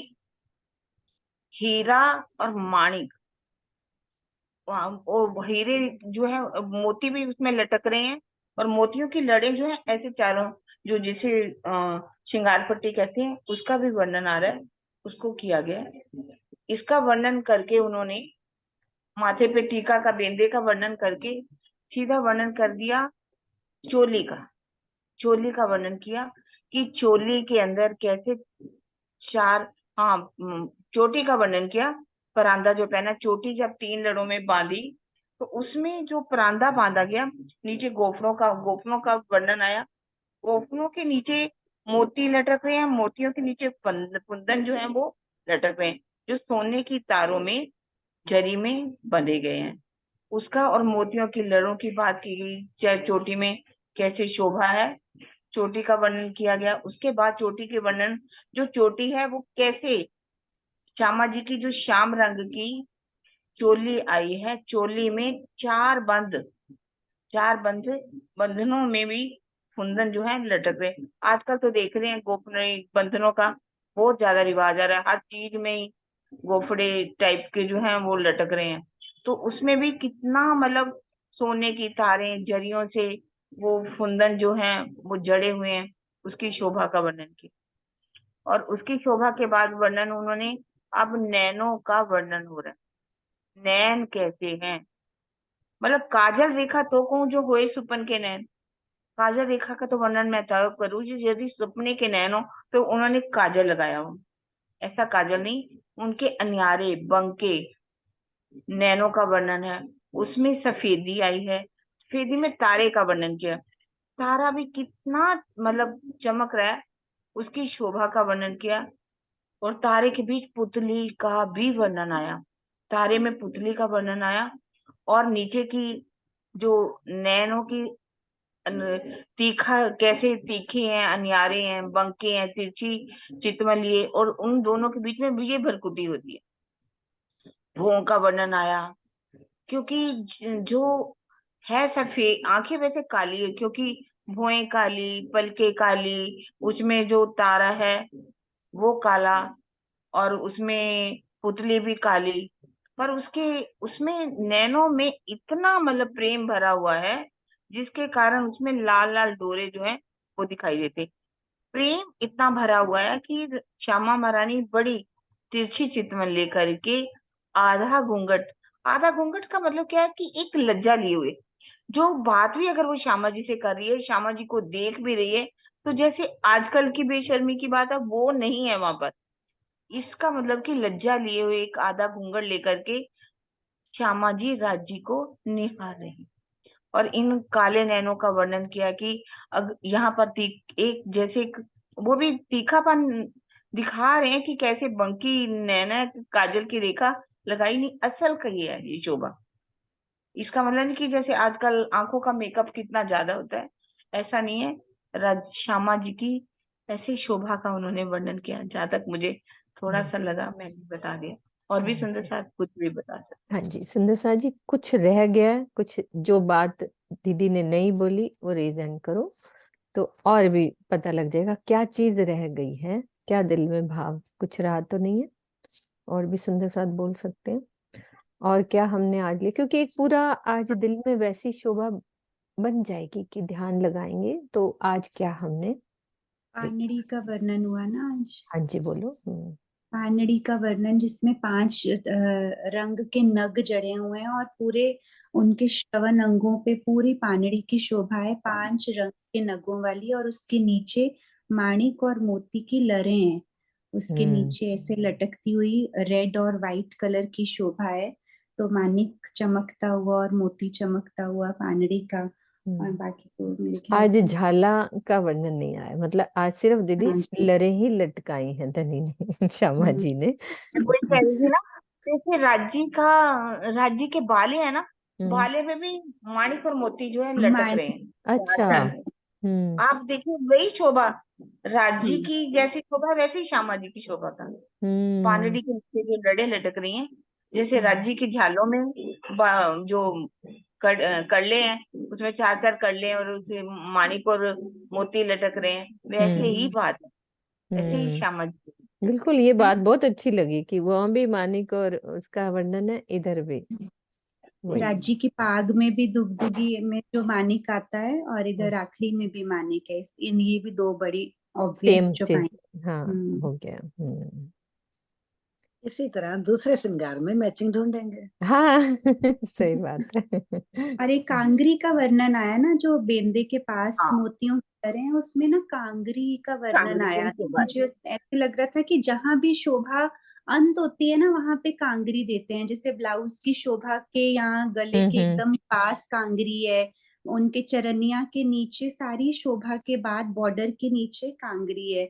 हीरा और माणिक, वो हीरे जो है, मोती भी उसमें लटक रहे हैं, और मोतियों की लड़े जो है ऐसे चारों, जो जिसे श्रृंगार पट्टी कहते हैं, उसका भी वर्णन आ रहा है, उसको किया गया है। इसका वर्णन करके उन्होंने माथे पे टीका का, बेंदे का वर्णन करके सीधा वर्णन कर दिया चोली का। चोली का वर्णन किया कि चोली के अंदर कैसे चार, हाँ, चोटी का वर्णन किया। परांदा जो पहना, चोटी जब 3 लड़ों में बांधी तो उसमें जो परांदा बांधा गया, नीचे गोफनों का वर्णन आया। गोफनों के नीचे मोती लटक रहे हैं, मोतियों के नीचे कुंदन जो है वो लटक रहे हैं, जो सोने की तारों में, जरी में बंधे गए हैं, उसका। और मोतियों की लड़ों की बात की गई, चाहे चोटी में कैसे शोभा है, चोटी का वर्णन किया गया। उसके बाद चोटी के वर्णन, जो चोटी है वो कैसे, श्यामा जी की जो श्याम रंग की चोली आई है, चोली में 4 बंद, 4 बंद, बंधनों में भी कुंदन जो है लटक रहे। आजकल तो देख रहे हैं गोफने बंधनों का बहुत ज्यादा रिवाज आ रहा है, हर चीज में ही गोफड़े टाइप के जो हैं वो लटक रहे हैं। तो उसमें भी कितना मतलब सोने की तारें, जरियों से वो कुंदन जो हैं वो जड़े हुए हैं, उसकी शोभा का वर्णन किया। और उसकी शोभा के बाद वर्णन उन्होंने, अब नैनों का वर्णन हो रहा है। नैन कैसे हैं, मतलब काजल रेखा तो कहूँ जो होए सुपन के नैन, काजल रेखा का तो वर्णन मैं तब करूँ यदि सपने के नैन हो तो उन्होंने काजल लगाया हो, ऐसा काजल नहीं, उनके अन्यारे बंके नैनों का वर्णन है। उसमें सफेदी आई है, सफेदी में तारे का वर्णन किया, तारा भी कितना मतलब चमक रहा है, उसकी शोभा का वर्णन किया। और तारे के बीच पुतली का भी वर्णन आया, तारे में पुतली का वर्णन आया। और नीचे की जो नैनों की तीखा, कैसे तीखे हैं, अनियारे हैं, बंके हैं, तिरछी चितमली, और उन दोनों के बीच में भी ये भरकुटी होती है। भों का वर्णन आया, क्योंकि जो है सफेद, आंखें वैसे काली है क्योंकि भुएं काली, पलके काली, उसमें जो तारा है वो काला, और उसमें पुतली भी काली, पर उसके उसमें नैनों में इतना मतलब प्रेम भरा हुआ है, जिसके कारण उसमें लाल लाल डोरे जो है वो दिखाई देते। प्रेम इतना भरा हुआ है कि श्यामा महारानी बड़ी तिरछी चितवन लेकर के आधा घूंघट, आधा घूंघट का मतलब क्या है कि एक लज्जा लिए हुए, जो बात भी अगर वो श्यामा जी से कर रही है, श्यामा जी को देख भी रही है, तो जैसे आजकल की बेशर्मी की बात है वो नहीं है वहां पर। इसका मतलब कि लज्जा लिए हुए एक आधा घूंघट लेकर के श्यामा जी राज्य को निहार रहे हैं। और इन काले नैनों का वर्णन किया कि यहाँ पर एक जैसे वो भी तीखापन दिखा रहे हैं कि कैसे बंकी नैना काजल की रेखा लगाई नहीं, असल कही है ये शोभा। इसका मतलब नहीं कि जैसे आजकल आंखों का मेकअप कितना ज्यादा होता है, ऐसा नहीं है। श्यामा जी की ऐसे शोभा का उन्होंने वर्णन किया। जहां तक मुझे थोड़ा सा लगा मैंने बता दिया, और भी सुंदर साथ कुछ भी बता सकते। हाँ जी सुंदर सा जी, कुछ रह गया, कुछ जो बात दीदी ने नहीं बोली वो रीजन करो, तो और भी पता लग जाएगा क्या चीज रह गई है, क्या दिल में भाव कुछ रहा तो नहीं है, और भी सुंदर साथ बोल सकते हैं। और क्या हमने आज लिया, क्योंकि एक पूरा आज दिल में वैसी शोभा बन जाएगी कि ध्यान लगाएंगे। तो आज क्या हमने पानड़ी का वर्णन हुआ ना आज। हाँ जी बोलो। पानड़ी का वर्णन जिसमें 5 रंग के नग जड़े हुए हैं और पूरे उनके श्रवण अंगों पे पूरी पानड़ी की शोभा है, 5 रंग के नगों वाली, और उसके नीचे माणिक और मोती की लरें हैं, उसके नीचे ऐसे लटकती हुई रेड और वाइट कलर की शोभा है। तो माणिक चमकता हुआ और मोती चमकता हुआ पानड़ी का, और बाकी तो मेरे ख्याल आज से झाला का वर्णन नहीं आया, मतलब आज सिर्फ दीदी हाँ जी। लरे ही लटकाई हैं धनी ने श्यामा जी ने। वही कह रही थी ना, जैसे राज्य के बाले है ना, बाले में भी माणिक और मोती जो है लटक रहे हैं। अच्छा। आप देखिए वही शोभा राज्य की जैसी शोभा, वैसे ही श्यामा जी की शोभा का पानड़ी के नीचे जो लड़े लटक रही हैं, जैसे राज्य की झालों में जो कड़ले हैं उसमें 4 कड़ले हैं और उसमें माणिक और मोती लटक रहे हैं, वैसे ही बात है, ऐसे ही श्यामा जी। बिल्कुल, ये बात बहुत अच्छी लगी कि वो भी माणिक और उसका वर्णन है इधर भी। राज्य की पाग में भी दुगदुगी में जो माणिक आता है और इधर आखिरी में भी माणिक है, ये भी 2 बड़ी ऑब्वियस सेम जो चीज। पाए। हाँ हो गया। इसी तरह दूसरे श्रृंगार में मैचिंग ढूंढेंगे। हाँ सही बात है। और एक कांगरी का वर्णन आया ना, जो बेंदे के पास हाँ, मोतियों की तरह है, उसमें ना कांगरी का वर्णन कांगड़ी आया। की बात। मुझे ऐसे लग रहा था कि जहां भी शोभा अंत होती है ना वहां पे कांगरी देते हैं, जैसे ब्लाउज की शोभा के यहाँ गले के एकदम पास कांगरी है, उनके चरनिया के नीचे सारी शोभा के बाद बॉर्डर के नीचे कांगरी है।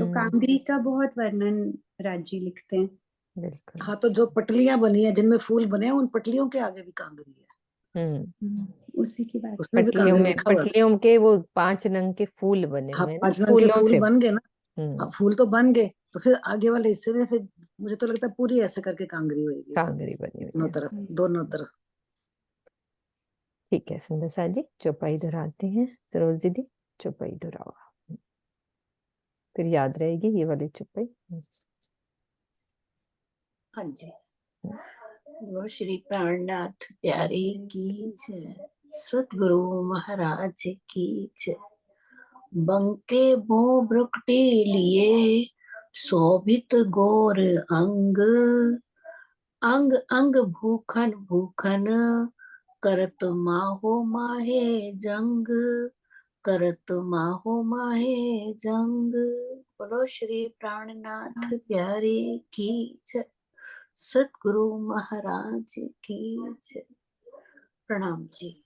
तो कांगरी का बहुत वर्णन राज्य लिखते हैं। बिल्कुल। हाँ, तो जो पटलियां बनी है जिनमें फूल बने हैं उन पटलियों के आगे भी कांगरी है, उसी की बात। उसमें भी कांगरी लिखा हुआ है। पटलियों के वो 5 रंग के फूल बने हाँ, हुए हैं ना, 5 रंग के फूलों फूल से। बन गए ना। हाँ, फूल तो बन गए, तो फिर आगे वाले हिस्से में फिर मुझे तो लगता है पूरी ऐसे करके कांगरी होगी कांगरी बनी हुई दोनों है। तरफ, दोनों तरफ। ठीक है सुंदर सा जी, चौपाई दोहराते हैं। सरोज दीदी चौपाई दोहराओ, फिर याद रहेगी ये वाली चौपाई। हाँ जी। वो श्री प्राणनाथ प्यारे की जय, सतगुरु महाराज की जय। बंके बो ब्रुकटे लिए शोभित गोर अंग, अंग अंग भूखन भूखन करत माहो माहे जंग, करत माहो माहे जंग। बोलो श्री प्राणनाथ प्यारे की जय, सतगुरु महाराज की जय। प्रणाम जी।